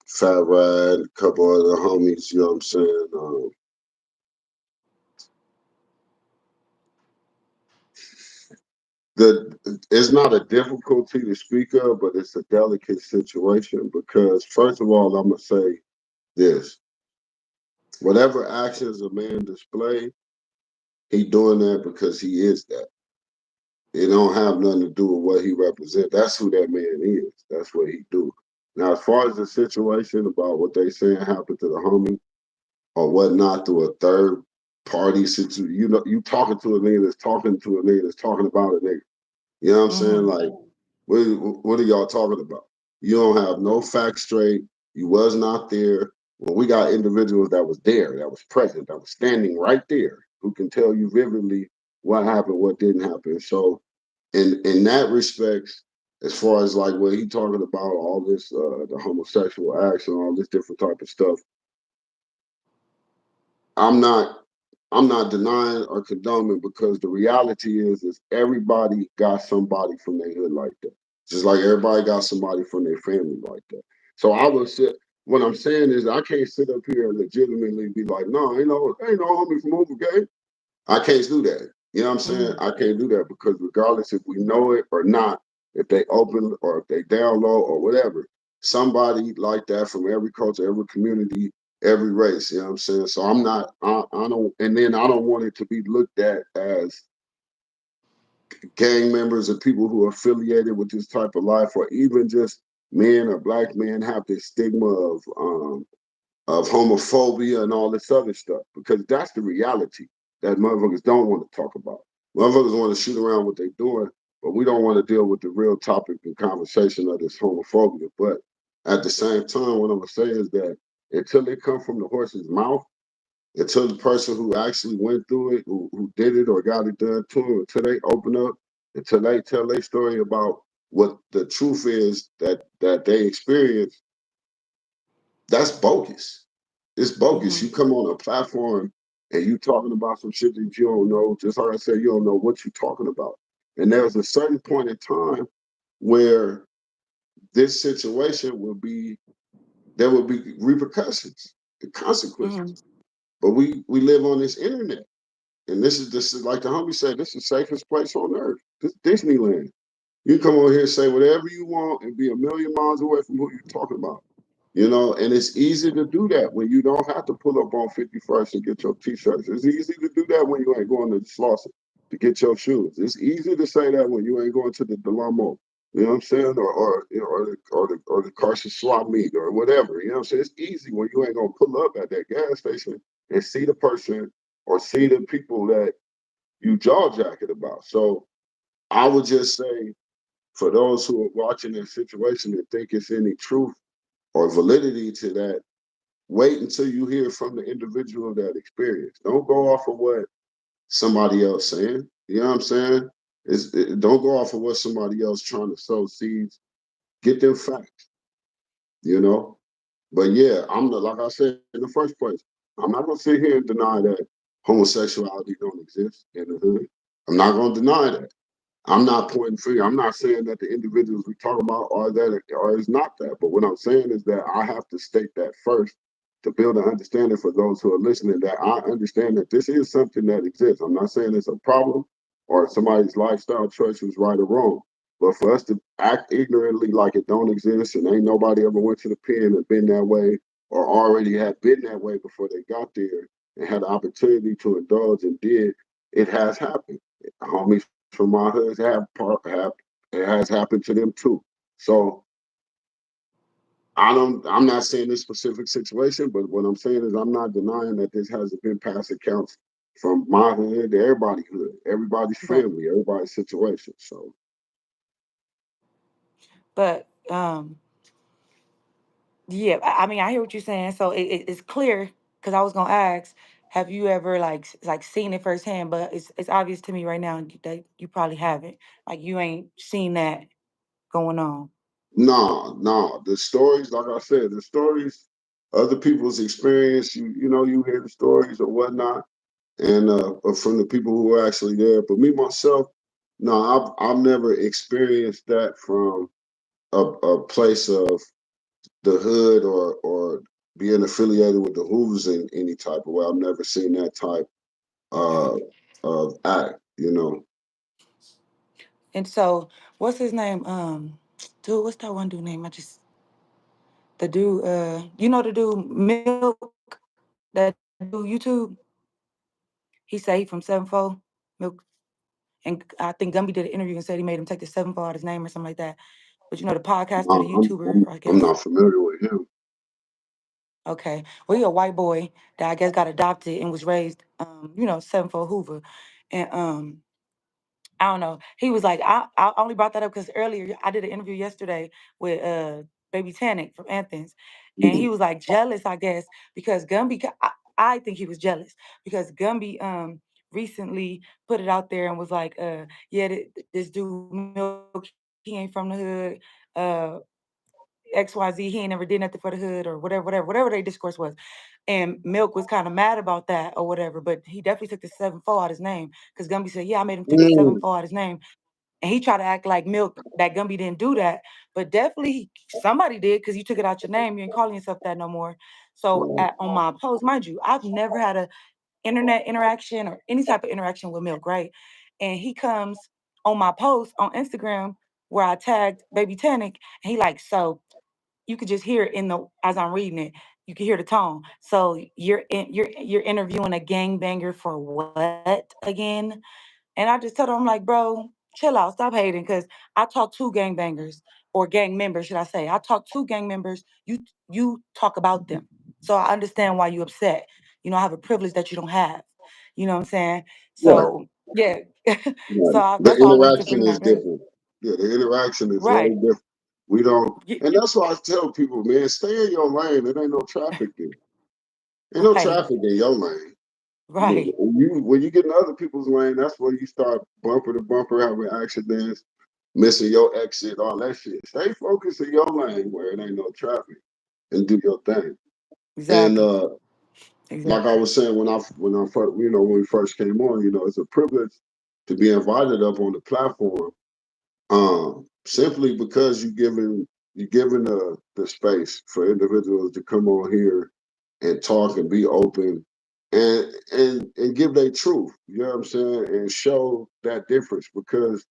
Fat Rad, a couple other homies, you know what I'm saying? It's not a difficulty to speak of, but it's a delicate situation because, first of all, I'm going to say this. Whatever actions a man display, he doing that because he is that. It don't have nothing to do with what he represents. That's who that man is. That's what he do. Now, as far as the situation about what they saying happened to the homie or whatnot through a third party situation, you talking to a nigga that's talking to a nigga that's talking about a nigga. You know what I'm saying? Mm-hmm. Like, what are y'all talking about? You don't have no facts straight. You was not there. Well, we got individuals that was there, that was present, that was standing right there, who can tell you vividly what happened, what didn't happen. So, in that respect, as far as like what he talking about, all this the homosexual acts and all this different type of stuff, I'm not I'm not denying or condoning because the reality is everybody got somebody from their hood like that. Just like everybody got somebody from their family like that. So I would sit what I'm saying is I can't sit up here and legitimately be like, no, ain't no homie from over gay. I can't do that. You know what I'm saying? Mm-hmm. I can't do that because regardless if we know it or not, if they open or if they down low or whatever, somebody like that from every culture, every community, every race. You know what I'm saying? So I'm not. I don't. And then I don't want it to be looked at as gang members or people who are affiliated with this type of life, or even just men or black men have this stigma of homophobia and all this other stuff because that's the reality that motherfuckers don't want to talk about. Motherfuckers want to shoot around what they're doing, but we don't want to deal with the real topic and conversation of this homophobia. But at the same time, what I'm gonna say is that until it come from the horse's mouth, until the person who actually went through it, who did it or got it done to them, until they open up, until they tell their story about what the truth is that they experienced, that's bogus. It's bogus. Mm-hmm. You come on a platform and you talking about some shit that you don't know. Just like I said, you don't know what you're talking about. And there's a certain point in time where this situation will be there will be repercussions and Mm-hmm. consequences. But we live on this internet. And this is like the homie said, this is the safest place on earth. This is Disneyland. You come over here and say whatever you want and be a million miles away from who you're talking about. And it's easy to do that when you don't have to pull up on 51st and get your t-shirts. It's easy to do that when you ain't going to Slauson to get your shoes. It's easy to say that when you ain't going to the Delamo. You know what I'm saying? Or you know, or the Carson swap meet or whatever. You know what I'm saying? It's easy when you ain't gonna pull up at that gas station and see the person or see the people that you jaw jacket about. So I would just say for those who are watching that situation and think it's any truth or validity to that, wait until you hear from the individual that experience. Don't go off of what somebody else saying. You know what I'm saying? Don't go off of what somebody else trying to sow seeds. Get them facts, you know? But yeah, I'm not, like I said in the first place, I'm not gonna sit here and deny that homosexuality don't exist in the hood. I'm not gonna deny that. I'm not pointing finger. I'm not saying that the individuals we talk about are that or is not that. But what I'm saying is that I have to state that first to build an understanding for those who are listening that I understand that this is something that exists. I'm not saying it's a problem or somebody's lifestyle choice was right or wrong. But for us to act ignorantly like it don't exist and ain't nobody ever went to the pen and been that way or already had been that way before they got there and had the opportunity to indulge and did, it has happened. Homies from my hood have it has happened to them too. So I'm not saying this specific situation, but what I'm saying is I'm not denying that this hasn't been past accounts from my hood to everybody's hood, everybody's Right. family, everybody's situation. So But yeah, I mean, I hear what you're saying. So it's clear because I was gonna ask, have you ever like seen it firsthand? But it's obvious to me right now that you probably haven't. Like you ain't seen that going on. no. The stories, like I said, the stories, other people's experience, you know, you hear the stories or whatnot, and from the people who were actually there. But me myself, no, I've never experienced that from a place of the hood or being affiliated with the Hoovers in any type of way. I've never seen that type Okay. uh, of act, you know. And so, what's his name? Dude, what's that one dude name? The dude. You know the dude Milk that do YouTube. He said he from 7-4 Milk, and I think Gumby did an interview and said he made him take the 7-4 out his name or something like that. But you know the podcaster, the YouTuber, I I'm guess. not familiar with him. Okay. Well, he a white boy that I guess got adopted and was raised, 7-4 Hoover, and I don't know. He was like, I only brought that up because earlier I did an interview yesterday with Baby Tannic from Anthens, and he Mhm. was like jealous, I guess, because Gumby. I think he was jealous because Gumby recently put it out there and was like, yeah, this dude Milk, he ain't from the hood. Uh, XYZ, he ain't never did nothing for the hood or whatever their discourse was. And Milk was kind of mad about that or whatever, but he definitely took the 7-4 out his name because Gumby said, yeah, I made him take the Mm. 7-4 out his name. And he tried to act like Milk that Gumby didn't do that, but definitely somebody did because you took it out your name. You ain't calling yourself that no more. So Right. on my post, mind you, I've never had a internet interaction or any type of interaction with Milk, right? And he comes on my post on Instagram where I tagged Baby Tannic, and he like, so you could just hear it in the as I'm reading it. You can hear the tone. So you're interviewing a gangbanger for what again? And I just told him, I'm like, bro, chill out, stop hating, because I talk to gangbangers or gang members, should I say? I talk to gang members. You talk about them, so I understand why you upset. You know, I have a privilege that you don't have. You know what I'm saying? Right. So yeah, Right. The that's all I wanted to interaction bring is that up. different. Yeah, the interaction is very Right. different. We don't, Y- and that's why I tell people, man, stay in your lane. There ain't no traffic there. Ain't no Right. traffic in your lane. Right. When you get in other people's lane, that's where you start bumper to bumper, having accidents, missing your exit, all that shit. Stay focused in your lane where it ain't no traffic, and do your thing. And Exactly. like I Exactly. was saying when I first, you know, when we first came on, you know, it's a privilege to be invited up on the platform, simply because you given the space for individuals to come on here and talk and be open and give their truth. You know what I'm saying? And show that difference because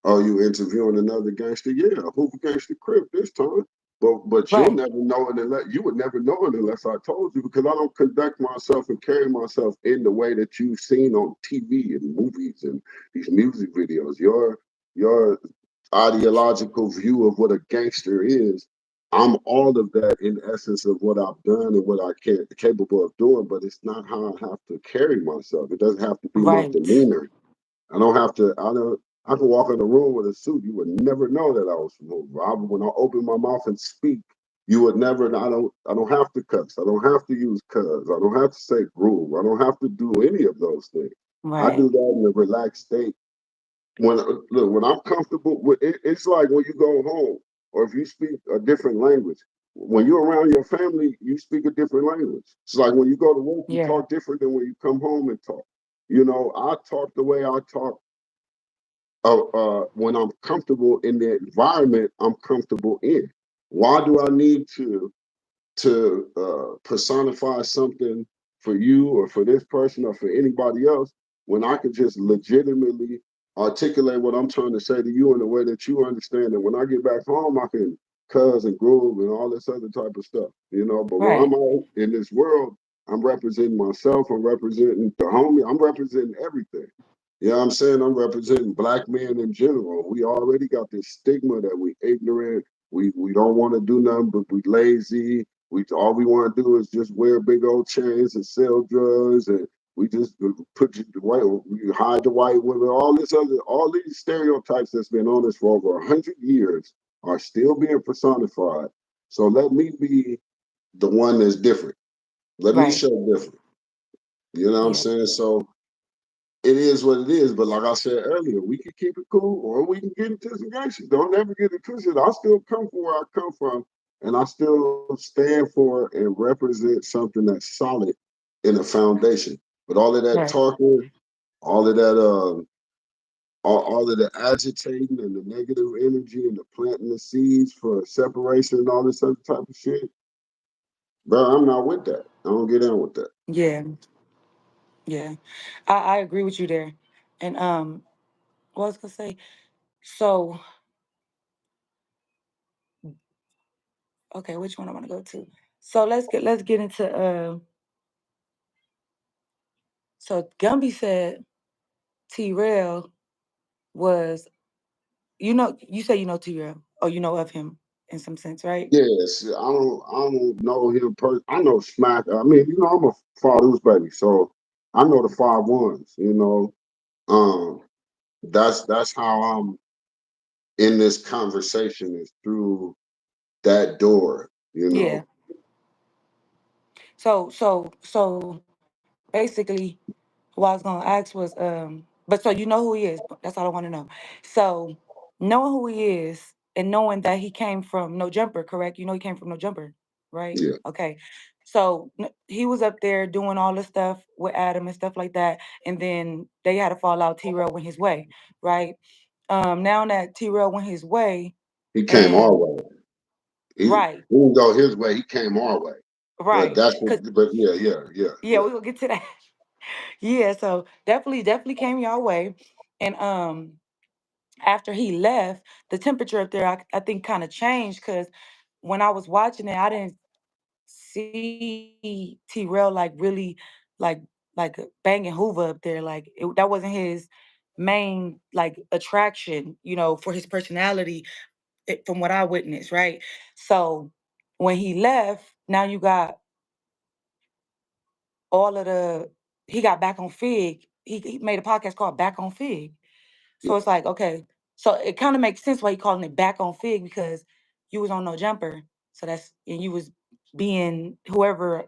are you interviewing another gangster? Yeah, who gangster Crip this time? But you'll Right. never know it unless you would never know it unless I told you because I don't conduct myself and carry myself in the way that you've seen on TV and movies and these music videos. Your ideological view of what a gangster is. I'm all of that in essence of what I've done and what I can capable of doing, but it's not how I have to carry myself. It doesn't have to be my Right. demeanor. I don't have to. I don't. I can walk in a room with a suit. You would never know that I was from Hoover. When I open my mouth and speak, you would never. I don't. I don't have to cuss. I don't have to use cuz. I don't have to say groove. I don't have to do any of those things. I do Right. that in a relaxed state when look when I'm comfortable with it, it's like when you go home or if you speak a different language. When you're around your family, you speak a different language. It's like when you go to work, you Yeah. talk different than when you come home and talk. You know, I talk the way I talk when I'm comfortable in the environment I'm comfortable in. Why do I need to personify something for you or for this person or for anybody else when I could just legitimately articulate what I'm trying to say to you in a way that you understand. And when I get back home, I can cuz and groove and all this other type of stuff, you know. But when I'm Right. out in this world, I'm representing myself, I'm representing the homie, I'm representing everything. You know what I'm saying? I'm representing black men in general. We already got this stigma that we ignorant, we don't want to do nothing but we lazy, we all we want to do is just wear big old chains and sell drugs, and we just put the white, we hide the white women. All these stereotypes that's been on us for over 100 years are still being personified. So let me be the one that's different. Let me Right. show different. You know what I'm Yeah. saying? So it is what it is. But like I said earlier, we can keep it cool or we can get into some gangster. Don't ever get it twisted. I still come from where I come from and I still stand for and represent something that's solid in a foundation. But all of that Right. talking, all of that all of the agitating and the negative energy and the planting the seeds for separation and all this other type of shit, bro, I'm not with that. I don't get in with that. Yeah. Yeah. I agree with you there. And what I was gonna say, so okay, which one I wanna go to? So let's get into so Gumby said T Rail was, you say you know T Rail, or you know of him in some sense, right? Yes, I don't know him I know Smack. I mean, you know, I'm a father's baby, so I know the 5 ones. You know, um, that's how I'm in this conversation is through that door. You Yeah. know, So basically what I was gonna ask was, but so you know who he is. That's all I want to know. So knowing who he is and knowing that he came from No Jumper, correct? You know he came from No Jumper, right? yeah, Okay. So he was up there doing all the stuff with Adam and stuff like that, and then they had to fall out. T Rail went his way, right? Now that T Rail went his way, he came our and way. He right, didn't go his way. He came our way. But right, that's cause what. But yeah, yeah, yeah, yeah, yeah. we gonna get to that. Yeah, so definitely came your way, and after he left, the temperature up there, I think, kind of changed because when I was watching it, I didn't see T Rail like really like banging Hoover up there. Like that wasn't his main like attraction, for his personality, from what I witnessed, right? So when he left, now you got all of the he got back on Fig. He made a podcast called Back on Fig. So Yeah. it's like, okay, so it kind of makes sense why you calling it Back on Fig, because you was on No Jumper. So and you was being whoever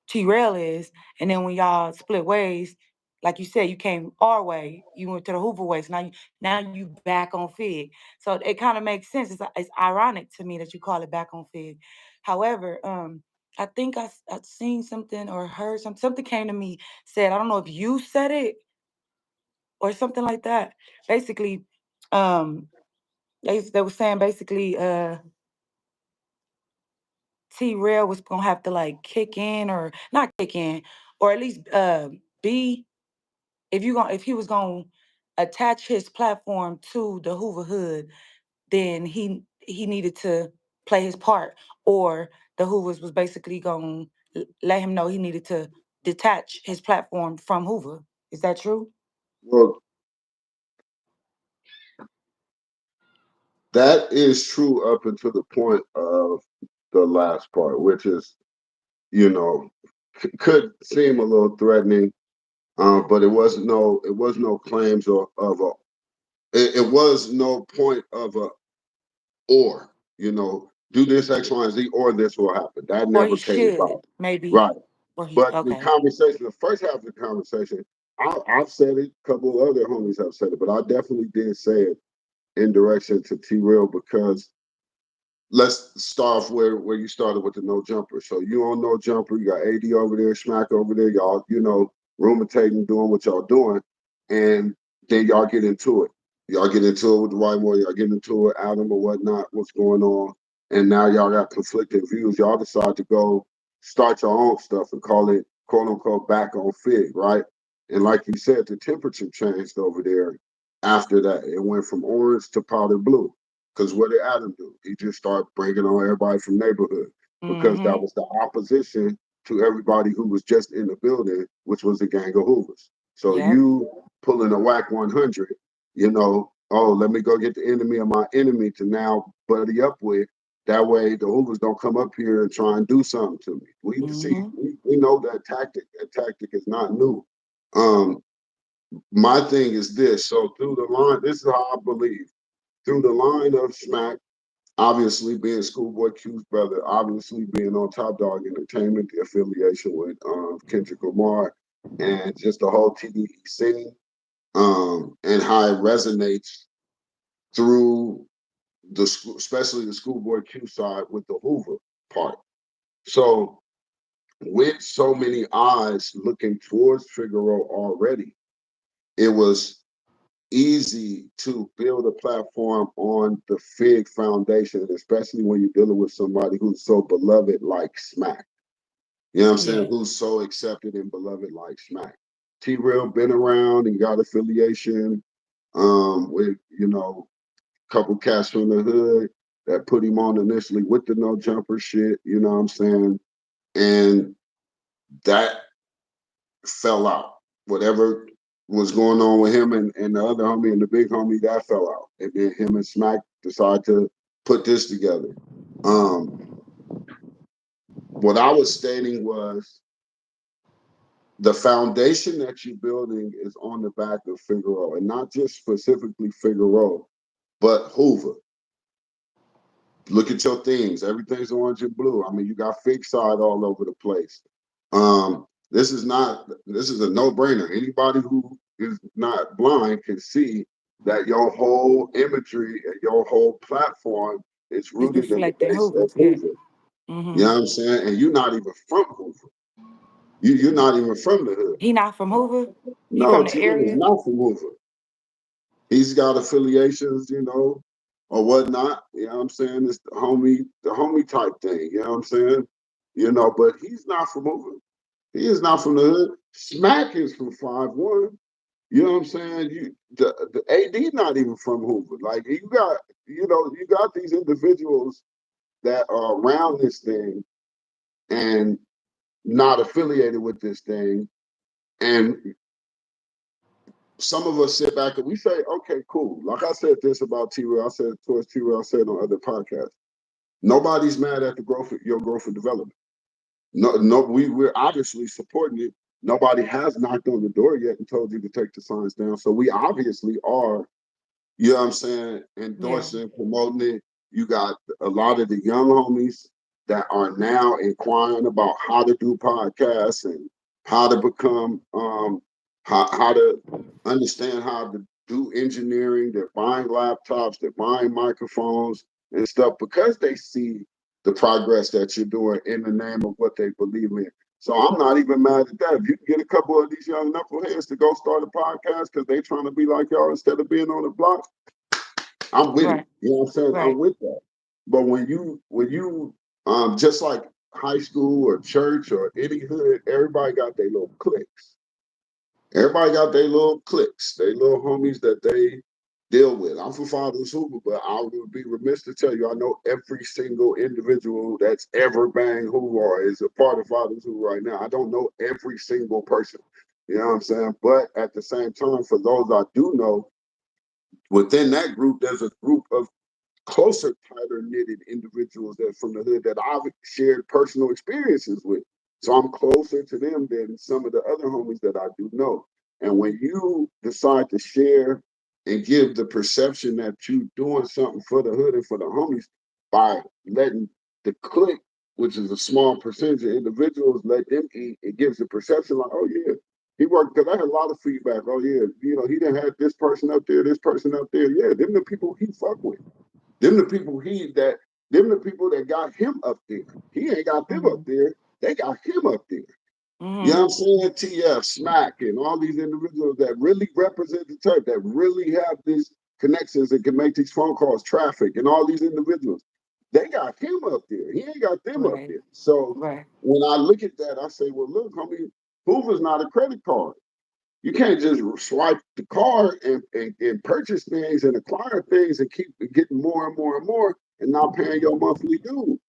T Rail is. And then when y'all split ways, like you said, you came our way. You went to the Hoover way. So now you back on Fig. So it kind of makes sense. It's ironic to me that you call it Back on Fig. However, I think I seen something or heard something came to me, said, I don't know if you said it or something like that. Basically, um, they were saying basically, T Rail was gonna have to like kick in, or not kick in, or at least be, if he was gonna attach his platform to the Hoover Hood, then he needed to play his part, or the Hoovers was basically gonna let him know he needed to detach his platform from Hoover. Is that true? Well, That is true up until the point of the last part, which is, you know, could seem a little threatening, but it was no claims of a, it was no point of a, or, do this X, Y, and Z, or this will happen. That Or he never came should, about. maybe. Right. Or he, But the okay. conversation, the first half of the conversation, I've said it, a couple of other homies have said it, but I definitely did say it in direction to T Real because let's start off where you started with the no jumper. So you on no jumper, you got AD over there, Smack over there, y'all, ruminating, doing what y'all doing, and then y'all get into it. Y'all get into it with the white boy, y'all get into it, Adam or whatnot, what's going on. And now y'all got conflicting views. Y'all decide to go start your own stuff and call it quote unquote back on Fig, right? And like you said, the temperature changed over there after that. It went from orange to powder blue. Because what did Adam do? He just started bringing on everybody from neighborhood because that Mm-hmm. was the opposition to everybody who was just in the building, which was the gang of Hoovers. So Yep. you pulling a whack 100, oh, let me go get the enemy of my enemy to now buddy up with. That way the Hoovers don't come up here and try and do something to me. Mm-hmm. We know that tactic. That tactic is not new. Um, my thing is this. So through the line, this is how I believe. Through the line of Smack, obviously being Schoolboy Q's brother, obviously being on Top Dog Entertainment, the affiliation with Kendrick Lamar, and just the whole TDE scene, and how it resonates through the school, especially the Schoolboy Q side with the Hoover part. So with so many eyes looking towards Figaro already, it was easy to build a platform on the Fig foundation, especially when you're dealing with somebody who's so beloved like Smack. You know what I'm saying? Yeah. Who's so accepted and beloved like Smack. T Real been around and got affiliation with, a couple cats from the hood that put him on initially with the no jumper shit, you know what I'm saying? And that fell out. Whatever was going on with him and the other homie and the big homie, that fell out. And then him and Smack decided to put this together. Um, what I was stating was the foundation that you're building is on the back of Figaro, and not just specifically Figaro, but Hoover. Look at your themes. Everything's orange and blue. I mean, you got Fig side all over the place. This is a no-brainer. Anybody who is not blind can see that your whole imagery and your whole platform is It's rooted in the reflecting base of Hoovers. Yeah. Hoover. You Mm-hmm. know what I'm saying? And you're not even from Hoover. You're not even from the hood. He not from Hoover. He No, from the T. Will is area. not from Hoover. He's got affiliations, or whatnot. You know what I'm saying? It's the homie type thing, you know what I'm saying? But he's not from Hoover. He is not from the hood. Smack is from 5-1. You know what I'm saying? The AD not even from Hoover. Like you got these individuals that are around this thing and not affiliated with this thing. And some of us sit back and we say, okay, cool. Like I said this about T-Rail, I said towards T-Rail, I said on other podcasts. Nobody's mad at the growth of your growth and development. No, we're obviously supporting it. Nobody has knocked on the door yet and told you to take the signs down. So we obviously are, you know what I'm saying, Yeah. endorsing, promoting it. You got a lot of the young homies that are now inquiring about how to do podcasts and how to become how to understand how to do engineering. They're buying laptops, they're buying microphones and stuff because they see the progress that you're doing in the name of what they believe in. So I'm not even mad at that. If you can get a couple of these young knuckleheads to go start a podcast because they trying to be like y'all instead of being on the block, I'm with it. Right. You know what I'm saying? I'm Right. with that. But when you just like high school or church or any hood, everybody got their little cliques. Everybody got their little cliques, their little homies that they deal with. I'm from Father's Hoover, but I would be remiss to tell you I know every single individual that's ever banged Hoover or is a part of Father's Hoover right now. I don't know every single person. You know what I'm saying? But at the same time, for those I do know, within that group, there's a group of closer, tighter knitted individuals that from the hood that I've shared personal experiences with. So I'm closer to them than some of the other homies that I do know. And when you decide to share and give the perception that you doing something for the hood and for the homies by letting the clique, which is a small percentage of individuals, let them eat, it gives the perception like, oh yeah, he worked because I had a lot of feedback. Oh yeah, he didn't have this person up there, this person up there. Yeah, them the people he fuck with. Them the people them the people that got him up there. He ain't got them up Mhm. there. They got him up there. You know Mhm. what I'm saying? TF, Smack, and all these individuals that really represent the turf, that really have these connections and can make these phone calls, traffic, and all these individuals. They got him up there. He ain't got them up Right. there. So Right. when I look at that, I say, well, look, homie, Hoover's not a credit card. You can't just swipe the card and purchase things and acquire things and keep getting more and more and more and not paying your monthly due.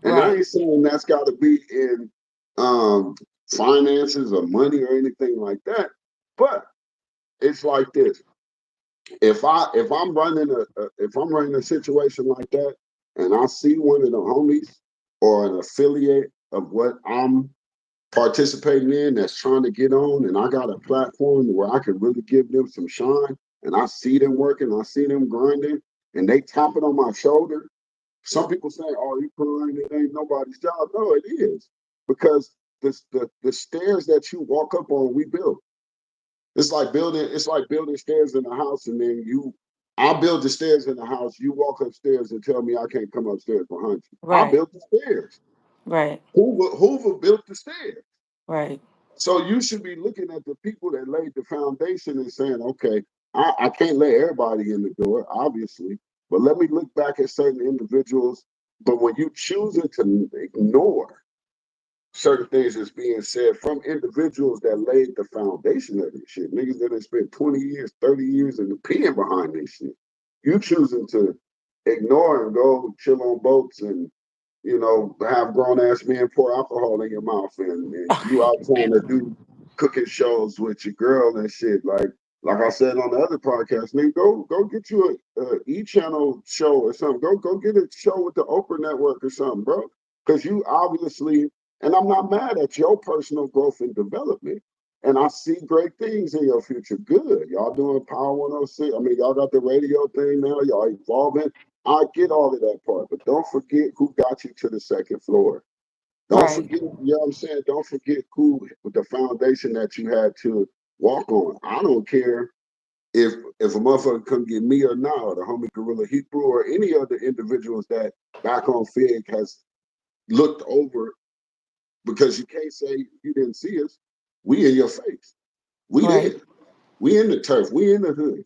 And I Right. ain't saying that's got to be in um, finances or money or anything like that. But it's like this: if I'm running a situation like that, and I see one of the homies or an affiliate of what I'm participating in that's trying to get on, and I got a platform where I can really give them some shine, and I see them working, I see them grinding, and they tap it on my shoulder. Some people say, "Oh, you grind, it ain't nobody's job." No, it is because the stairs that you walk up on, we build. It's like building. It's like building stairs in a house, and then I build the stairs in the house. You walk upstairs and tell me I can't come upstairs behind you. I Right. built the stairs. Right. Hoover built the stairs. Right. So you should be looking at the people that laid the foundation and saying, okay, I can't let everybody in the door, obviously, but let me look back at certain individuals. But when you choosing to ignore certain things that's being said from individuals that laid the foundation of this shit, niggas that have spent 20 years, 30 years in the pen behind this shit, you choosing to ignore and go chill on boats and have grown ass men pour alcohol in your mouth and you out trying to do cooking shows with your girl and shit. Like I said on the other podcast, nigga, go get you a E channel show or something. Go get a show with the Oprah network or something, bro. Because you obviously, and I'm not mad at your personal growth and development. And I see great things in your future. Good. Y'all doing Power 106. I mean, y'all got the radio thing now. Y'all evolving. I get all of that part, but don't forget who got you to the second floor. Don't Right. forget, you know what I'm saying? Don't forget who the foundation that you had to walk on. I don't care if a motherfucker come get me or not, or the homie Gorilla Hebrew or any other individuals that back on Fig has looked over because you can't say you didn't see us. We in your face. We Right. there. We in the turf. We in the hood.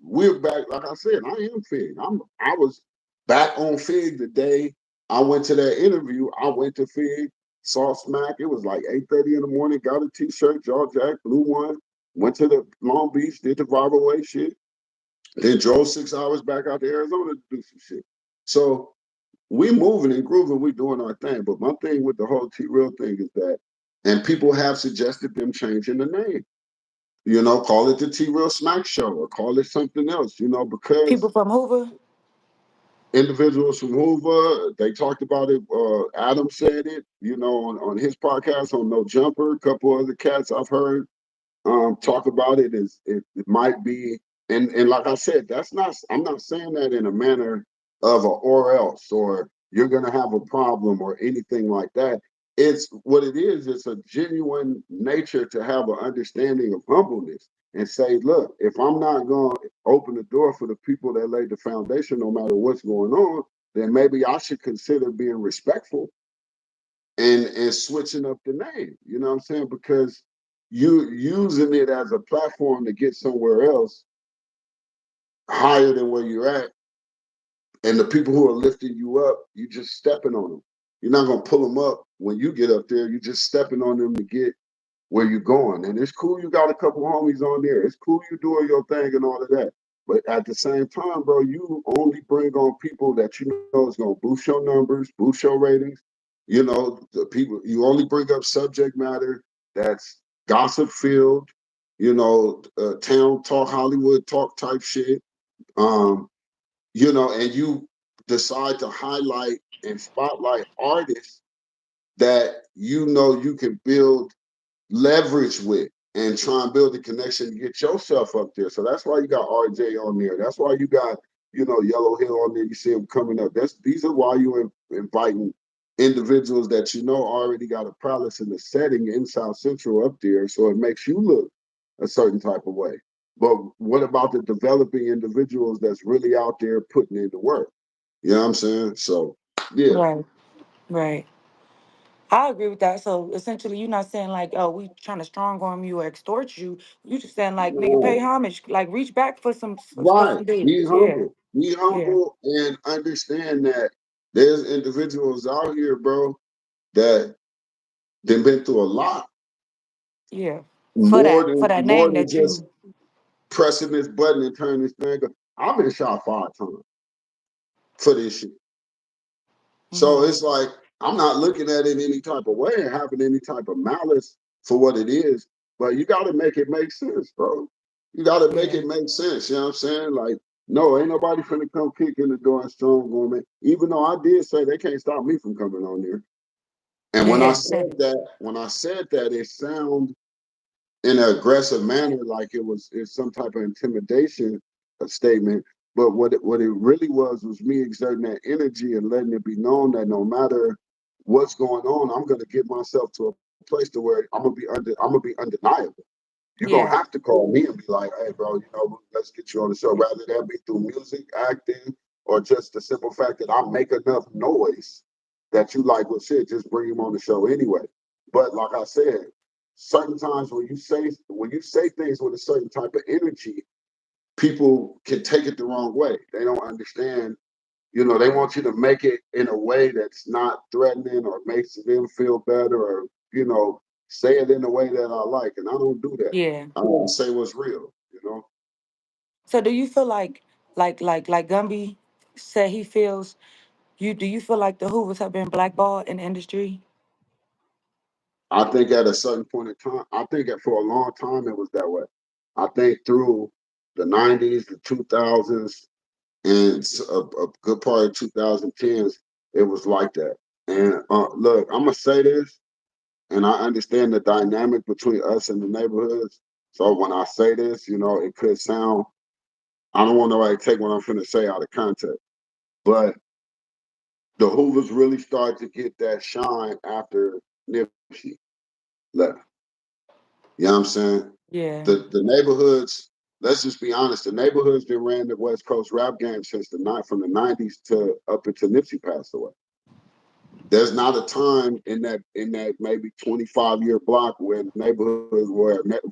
We're back. Like I said, I am Fig. I was back on Fig the day I went to that interview. I went to Fig, saw Smack. It was like 8:30 in the morning. Got a t-shirt, jaw jack, blue one. Went to the Long Beach, did the Vibe Away shit. Then drove 6 hours back out to Arizona to do some shit. So we moving and grooving, we doing our thing. But my thing with the whole T Real thing is that, and people have suggested them changing the name. Call it the T Real Smack Show or call it something else, because People from Hoover. individuals from Hoover, they talked about it. Adam said it, on his podcast on No Jumper. A couple other cats I've heard talk about it. It might be, and like I said, I'm not saying that in a manner of a or else or you're gonna have a problem or anything like that. It's what it is. It's a genuine nature to have an understanding of humbleness and say, look, if I'm not going to open the door for the people that laid the foundation, no matter what's going on, then maybe I should consider being respectful and switching up the name. You know what I'm saying? Because you using it as a platform to get somewhere else higher than where you're at, and the people who are lifting you up, you just stepping on them. You're not gonna pull them up when you get up there. You're just stepping on them to get where you're going. And it's cool you got a couple homies on there. It's cool you doing your thing and all of that. But at the same time, bro, you only bring on people that you know is gonna boost your numbers, boost your ratings. The people you only bring up subject matter that's gossip filled, town talk, Hollywood talk type shit. Um, and you decide to highlight and spotlight artists that you can build leverage with and try and build a connection to get yourself up there. So that's why you got RJ on there. That's why you got, Yellow Hill on there. You see him coming up. These are why you inviting individuals that already got a prowess in the setting in South Central up there. So it makes you look a certain type of way. But what about the developing individuals that's really out there putting in the work? You know what I'm saying? So yeah. Right. Right. I agree with that. So essentially, you're not saying like, "Oh, we trying to strong arm you or extort you." You just saying like, "Nigga, pay homage, like reach back for Right. some Be dudes." Yeah, humble. Be yeah, humble and understand that there's individuals out here, bro, that they've been through a lot yeah. more For than that more name than that just you. pressing this button and turning this thing up. I've been shot 5 times for this shit. So Hmm. it's like I'm not looking at it any type of way and having any type of malice for what it is, but you got to make it make sense, bro. You got to make Yeah, it make sense. You know what I'm saying? Like, no, ain't nobody finna come kick in the door and strong woman. Even though I did say they can't stop me from coming on there. And yeah, when I said that, it sound in an aggressive manner, like it's some type of intimidation statement. But what it really was me exerting that energy and letting it be known that no matter what's going on, I'm gonna get myself to a place to where I'm gonna be undeniable. You're gonna have yeah, to call me and be like, hey, bro, let's get you on the show. Rather that be through music, acting, or just the simple fact that I make enough noise that you like, well, shit, just bring him on the show anyway. But like I said, certain times when you say things with a certain type of energy, people can take it the wrong way. They don't understand. They want you to make it in a way that's not threatening or makes them feel better or, you know, say it in a way that I like. And I don't do that. yeah. I want to say what's real. So do you feel like Gumby said he feels you? Do you feel like the Hoovers have been blackballed in the industry? I think at a certain point in time, I think for a long time it was that way. I think through the 90s, the 2000s, and a good part of 2010s, it was like that. And look, I'm going to say this, and I understand the dynamic between us and the neighborhoods. So when I say this, it could sound, I don't want nobody to take what I'm finna say out of context, but the Hoovers really started to get that shine after Nipsey left. You know what I'm saying? Yeah. The neighborhoods, let's just be honest, the neighborhoods that ran the West Coast rap game since the night from the 90s to up until Nipsey passed away. There's not a time in that maybe 25-year block where neighborhoods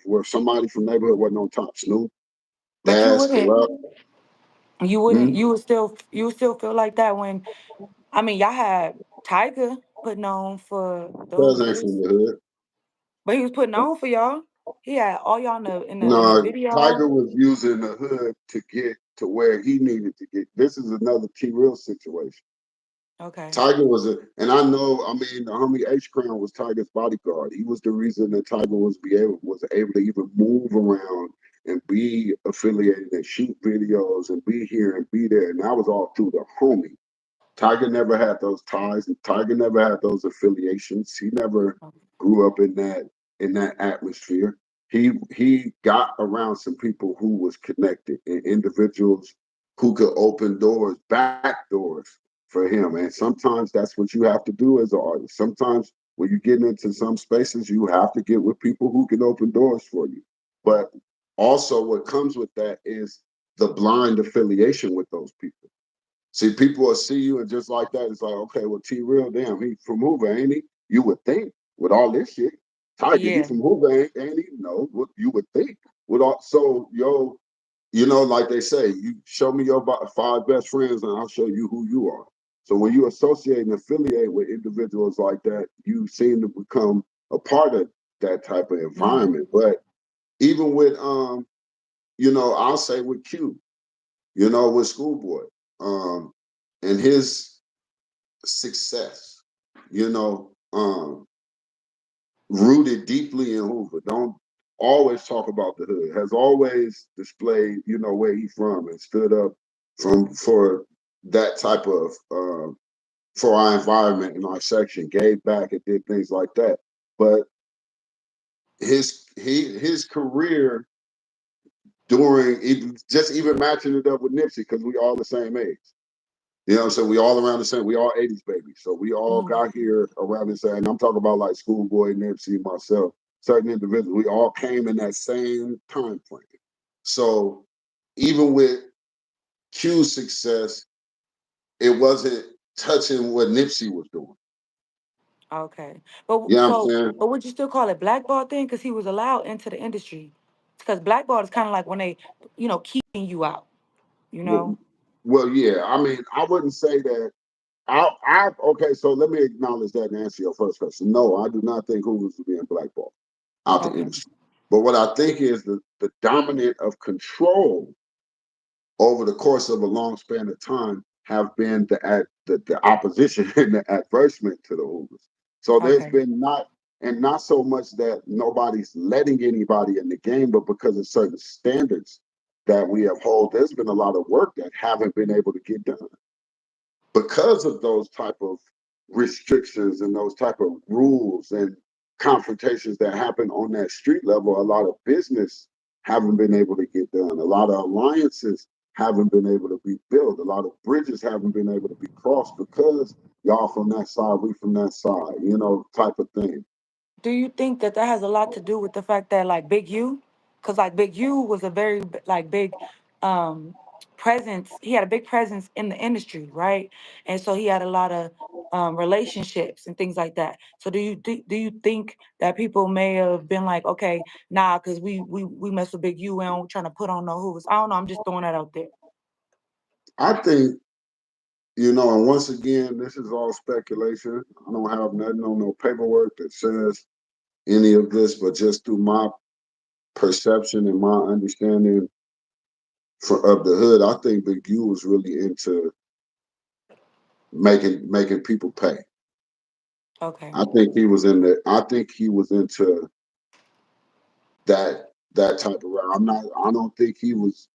where somebody from neighborhood wasn't on top. Snoop, But you Daz, wouldn't. Corrupt. You wouldn't. Hmm? You would still feel like that when I mean y'all had Tiger putting on for the Cuz ain't from Hoovers, the hood. but he was putting on for y'all. He had all y'all in the No, video. Tiger was using the hood to get to where he needed to get. This is another T Real situation. Okay. Tiger was and I know, I mean, the homie H Crown was Tiger's bodyguard. He was the reason that Tiger was able to even move around and be affiliated and shoot videos and be here and be there. And that was all through the homie. Tiger never had those ties, and Tiger never had those affiliations. He never grew up in that atmosphere. He got around some people who was connected and individuals who could open doors, back doors for him. And sometimes that's what you have to do as an artist. Sometimes when you get into some spaces, you have to get with people who can open doors for you. But also, what comes with that is the blind affiliation with those people. See, people will see you and just like that, it's like, okay, well, T Real, damn, he from Hoover, ain't he? You would think with all this shit. Tiger, he Yeah. from Hoover, ain't he? No, what you would think. With all so like they say, you show me your 5 best friends and I'll show you who you are. So when you associate and affiliate with individuals like that, you seem to become a part of that type of Hmm. environment. But even with I'll say with Q, with Schoolboy, um, and his success, rooted deeply in Hoover. Don't always talk about the hood. Has always displayed, where he's from and stood up for that type of for our environment in our section, gave back and did things like that. But his career during just even matching it up with Nipsey, because we all the same age. You know what I'm saying? We all around the same. We all 80s babies. So we all Mm, got here around the same. And I'm talking about like Schoolboy, Nipsey, myself, certain individuals. We all came in that same time frame. So even with Q's success, it wasn't touching what Nipsey was doing. okay. You know what I'm So, saying? but would you still call it blackball then? Because he was allowed into the industry. Because blackball is kind of like when they, keeping you out. You know. Well, well, yeah. I mean, I wouldn't say that. Okay. So let me acknowledge that and answer your first question. No, I do not think Hoover's being blackballed out the Okay. industry. But what I think is the dominant of control over the course of a long span of time have been the opposition and the adversement to the Hoovers. So there's Okay. been not so much that nobody's letting anybody in the game, but because of certain standards that we uphold, there's been a lot of work that haven't been able to get done because of those type of restrictions and those type of rules and confrontations that happen on that street level. A lot of business haven't been able to get done. A lot of alliances haven't been able to be built. A lot of bridges haven't been able to be crossed because y'all from that side, we from that side, type of thing. Do you think that that has a lot to do with the fact that like Big U, because like Big U was a very like big um presence. He had a big presence in the industry, right? And so he had a lot of relationships and things like that. So do you think that people may have been like, okay, nah, because we mess with Big U, we don't trying to put on no Hoovers. I don't know. I'm just throwing that out there. I think, and once again, this is all speculation. I don't have nothing on no paperwork that says any of this, but just through my perception and my understanding of the hood, I think Big U was really into making people pay. Okay. I think he was into that type of route. I don't think he was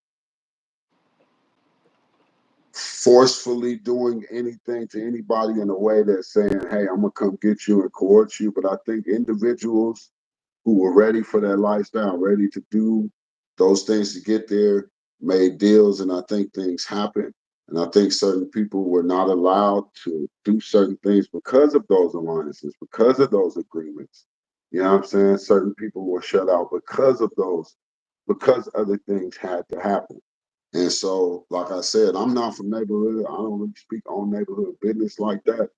forcefully doing anything to anybody in a way that's saying, hey, I'm gonna come get you and court you. But I think individuals who were ready for that lifestyle, ready to do those things to get there, made deals, and I think things happened. And I think certain people were not allowed to do certain things because of those alliances, because of those agreements. You know what I'm saying? Certain people were shut out because of those, because other things had to happen. And so, like I said, I'm not from neighborhood. I don't really speak on neighborhood business like that.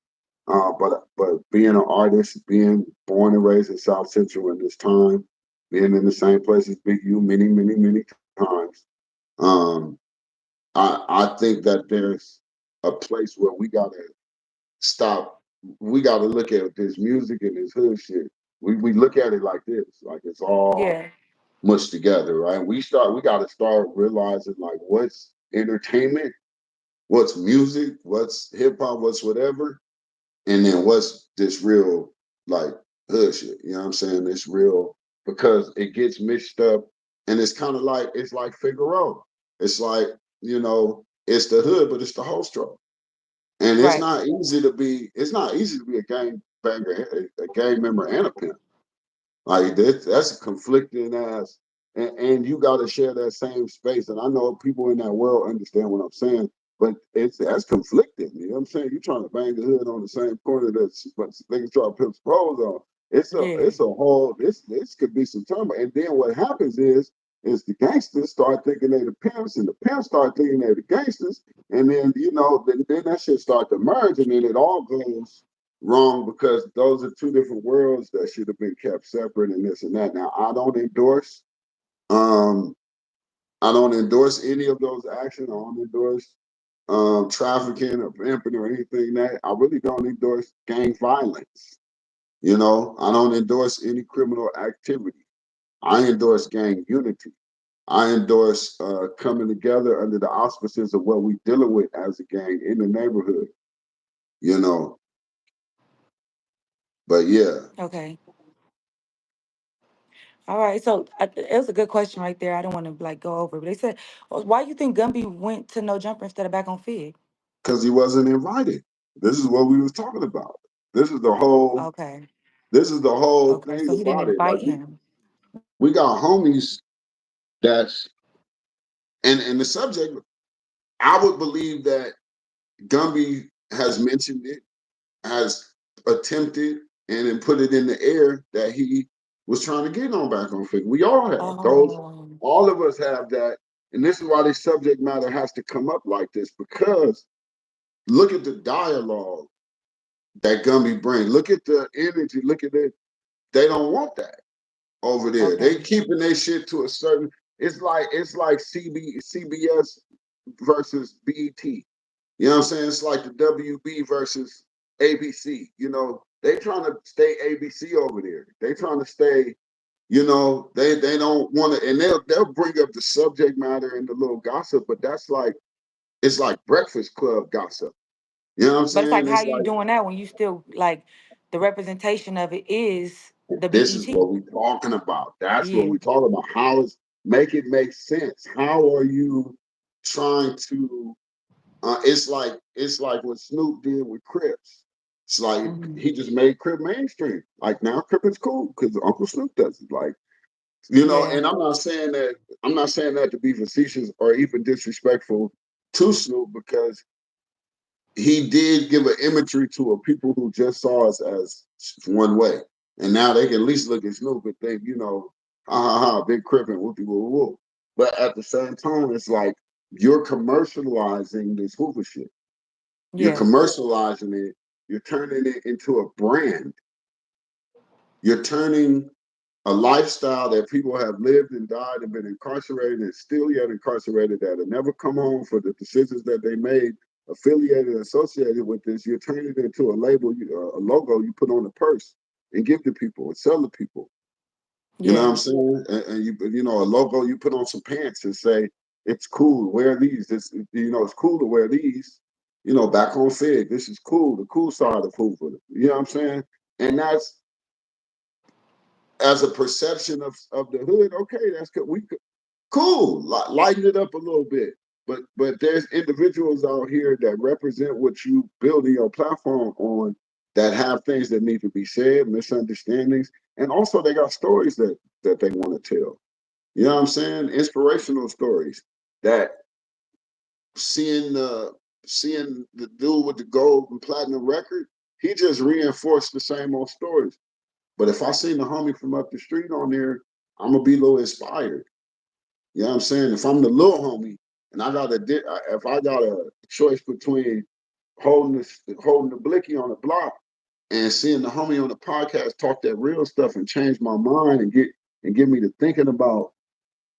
But being an artist, being born and raised in South Central in this time, being in the same place as Big U many, many, many times, um, I think that there's a place where we gotta stop. We gotta look at this music and this hood shit. We look at it like this, like it's all Yeah. mushed together, right? We gotta start realizing like what's entertainment, what's music, what's hip hop, what's whatever, and then what's this real like hood shit. You know what I'm saying? This real, because it gets mixed up, and it's like Figaro. It's like, it's the hood, but it's the whole stroke. And Right. it's not easy to be a gang banger, a gang member and a pimp. Like that's a conflicting ass, and you got to share that same space. And I know people in that world understand what I'm saying, but that's conflicting. You know what I'm saying? You're trying to bang the hood on the same corner that but niggas try to pimp pros on. Yeah. It's a whole this could be some turmoil. And then what happens is the gangsters start thinking they the pimps, and the pimps start thinking they the gangsters, and then then that shit start to merge, and then it all goes wrong because those are two different worlds that should have been kept separate and this and that. Now, um I don't endorse any of those actions. I don't endorse trafficking or pimping or anything that. I really don't endorse gang violence. I don't endorse any criminal activity. I endorse gang unity. I endorse coming together under the auspices of what we dealing with as a gang in the neighborhood, you know. But yeah, Okay. All right. So it was a good question right there. I don't want to like go over, but they said, why you think Gumby went to No Jumper instead of back on Fig? Because he wasn't invited. This is what we was talking about. This is the whole. Okay. This is the whole Okay. thing So he didn't about it. Like invite him. we got homies that's and the subject. I would believe that Gumby has mentioned it, has attempted, and then put it in the air that he was trying to get on back on Fig. We all have those. Oh, All of us have that, and this is why this subject matter has to come up like this because look at the dialogue that Gumby brings. Look at the energy. Look at it. They don't want that over there. They okay. keeping their shit to a certain. It's like CBS versus BET. You know what I'm saying? It's like the WB versus ABC. You know, they trying to stay ABC over there. They trying to stay. You know, they don't want to, and they'll bring up the subject matter and the little gossip, but that's like it's like Breakfast Club gossip. You know what I'm But it's like, saying? how It's you like doing that when you still like the representation of it is the this is BET? what we're talking about. That's what Yeah. we're talking about. How is make it make sense? How are you trying to it's like what Snoop did with Crips. It's like Hmm. he just made Crip mainstream. Like now Crip is cool because Uncle Snoop does it. Like, you know, Yeah. and I'm not saying that to be facetious or even disrespectful to Snoop because he did give an imagery to a people who just saw us as one way. And now they can at least look at Snoop and think, you know, ha ha ha, big Crip and whoopie woo woo. But at the same time, it's like you're commercializing this Hoover shit. You're Yeah. commercializing it. You're turning it into a brand. You're turning a lifestyle that people have lived and died and been incarcerated and still yet incarcerated that have never come home for the decisions that they made, affiliated, associated with this. You're turning it into a label, a logo you put on a purse and give to people and sell to people. You know what I'm Yeah. saying? And you know, a logo you put on some pants and say it's cool. Wear these. This, you know, it's cool to wear these. You know, back on Fig, this is cool. The cool side of Hoover. You know what I'm saying? And that's as a perception of the hood. Okay, that's good. We cool. Lighten it up a little bit. But there's individuals out here that represent what you building your platform on that have things that need to be said, misunderstandings, and also they got stories that they want to tell. You know what I'm saying? Inspirational stories that seeing the seeing the dude with the gold and platinum record, he just reinforced the same old stories. But if I seen the homie from up the street on there, I'm gonna be a little inspired. You know what I'm saying? If I'm the little homie and if I got a choice between holding the blicky on the block and seeing the homie on the podcast talk that real stuff and change my mind and get me to thinking about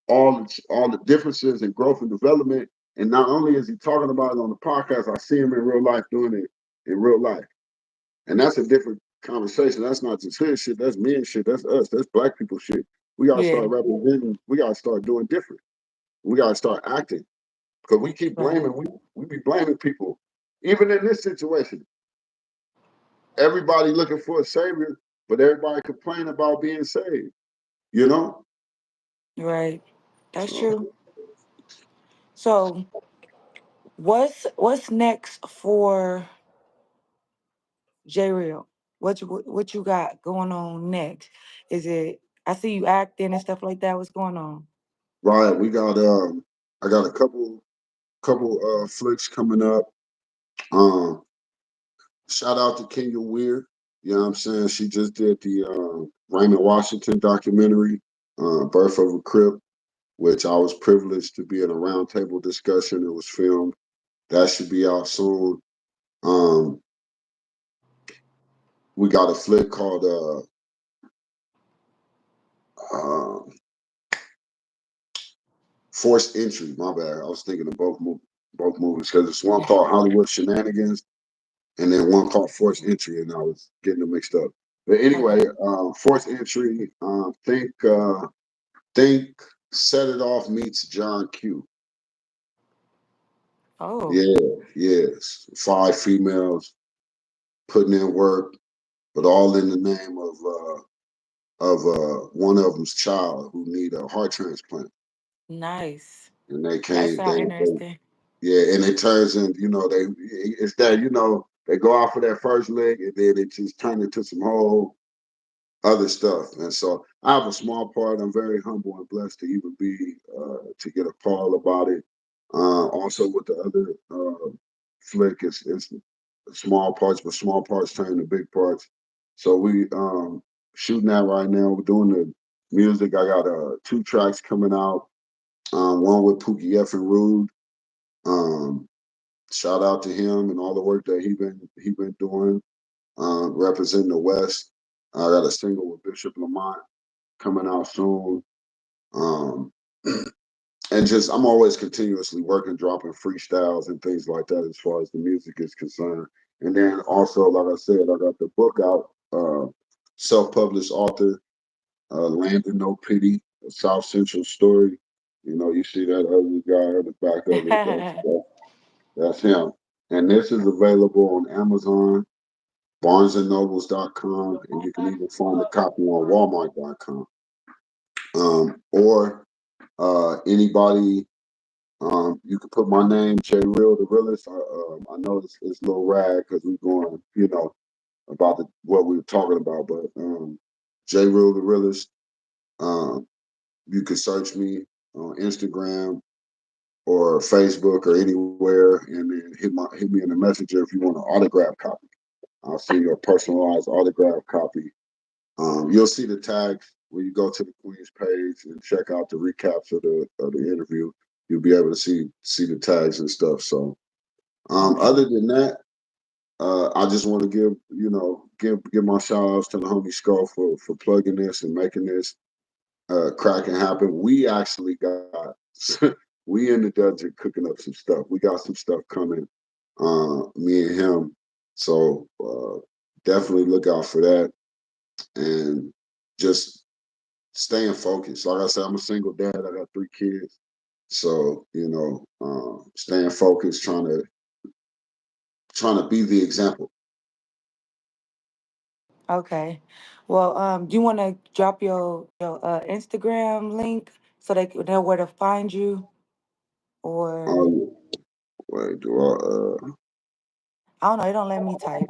all the differences in growth and development. And not only is he talking about it on the podcast, I see him in real life doing it in real life. And that's a different conversation. That's not just his shit. That's men shit. That's us. That's black people shit. We gotta Yeah. start representing. We gotta start doing different. We gotta start acting because we keep Right. blaming. We be blaming people. Even in this situation, everybody looking for a savior, but everybody complain about being saved. You know. Right. That's So true. So what's next for J Real? What you got going on next? Is it I see you acting and stuff like that. What's going on? right, we got I got a couple flicks coming up. Um, Shout out to Kenya Weir. You know what I'm saying? She just did the Raymond Washington documentary, Birth of a Crip, which I was privileged to be in a roundtable discussion. It was filmed. That should be out soon. Um, we got a flick called uh, Forced Entry. My bad. I was thinking of both movies because it's one called Hollywood Shenanigans and then one called Forced Entry, and I was getting them mixed up. But anyway, Okay. Forced Entry. Think Set It Off meets John Q. Oh. Yeah, yes. Five females putting in work, but all in the name of of one of them's child who need a heart transplant, Nice. and they That came. sounds interesting. Yeah, and it turns in, it's that, they go out for that first leg and then it just turned into some whole other stuff. And so I have a small part. I'm very humble and blessed to even be to get a call about it. Also with the other flick, it's small parts, but small parts turn to big parts. So we shooting that right now. We're doing the music. I got two tracks coming out. One with Pookie F and Rude. Um, Shout out to him and all the work that he been doing, representing the West. I got a single with Bishop Lamont coming out soon. Um, and just I'm always continuously working, dropping freestyles and things like that as far as the music is concerned. And then also, like I said, I got the book out, self-published author, Landon No Pity, a South Central story. You see that other guy on the back of it. That's him. And this is available on Amazon, BarnesandNobles.com, and you can even find a copy on Walmart.com. Or anybody, you can put my name, J Real, the realist. I know it's Lil Ragg because we're going, about what we were talking about, but J Real, the realist. Um, you can search me on Instagram or Facebook or anywhere, and then hit me in the messenger if you want an autograph copy. I'll send you a personalized autograph copy. You'll see the tags when you go to the Queen's page and check out the recaps of the interview. You'll be able to see the tags and stuff. So, other Okay. than that, I just want to give my shout outs to the homie Skull for plugging this and making this cracking happen. We actually got we in the dungeon cooking up some stuff. We got some stuff coming. Me and him. So definitely look out for that and just staying focused. Like I said, I'm a single dad. I got three kids. So, staying focused, trying to be the example. Okay. Well, do you want to drop your Instagram link so they can know where to find you? Or Um, Wait, do I? I don't know. It don't let me type.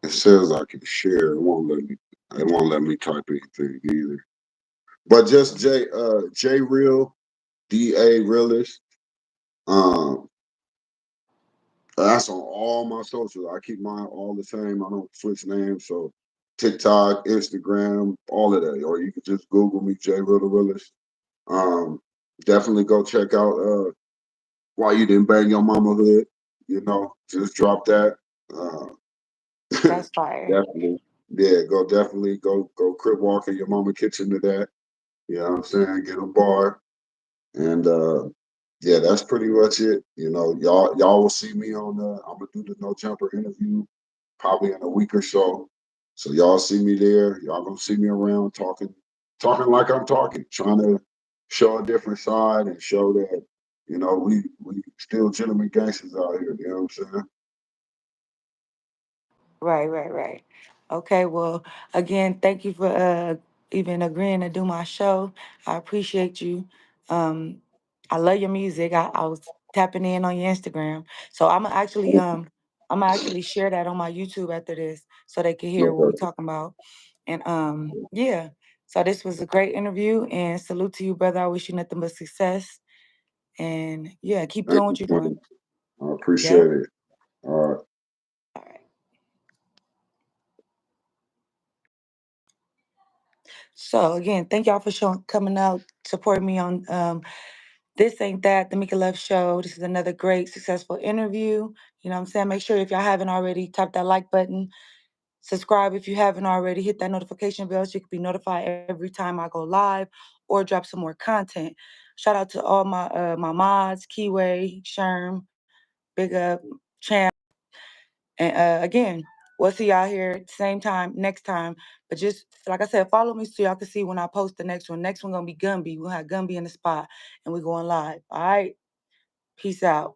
It says I can share. It won't let me. It won't let me type anything either. But just J Real, DA Realist. Um, that's on all my socials. I keep mine all the same. I don't switch names. So TikTok, Instagram, all of that. Or you can just Google me, J Real the Realist. Um, Definitely go check out Why You Didn't Bang Your Mama Hood. Just drop that. Uh, That's fire. definitely. Yeah, definitely go crib walk in your mama kitchen to that. You know what I'm saying? Get a bar. And yeah, that's pretty much it. Y'all will see me on I'm gonna do the No Jumper interview probably in a week or so. So y'all see me there. Y'all gonna see me around talking like I'm talking, trying to show a different side and show that, we still gentlemen gangsters out here, you know what I'm saying? Right, right, right. Okay, well, again, thank you for even agreeing to do my show. I appreciate you. Um, I love your music. I was tapping in on your Instagram. So I'm gonna actually share that on my YouTube after this so they can hear what we Okay. talking about. And yeah. So this was a great interview and salute to you, brother. I wish you nothing but success. And yeah, keep Thank doing you, what you're Quentin. doing. I appreciate Yep. it. All right. All right. So again, thank y'all for showing coming out, supporting me on This Ain't That, the Mika Love Show. This is another great, successful interview. You know what I'm saying? Make sure if y'all haven't already, tap that like button. Subscribe if you haven't already. Hit that notification bell so you can be notified every time I go live or drop some more content. Shout out to all my mods, Keyway, Sherm, Big Up, Champ. And again, we'll see y'all here same time next time. But just like I said, follow me so y'all can see when I post the next one. Next one gonna be Gumby. We'll have Gumby in the spot and we're going live. All right. Peace out.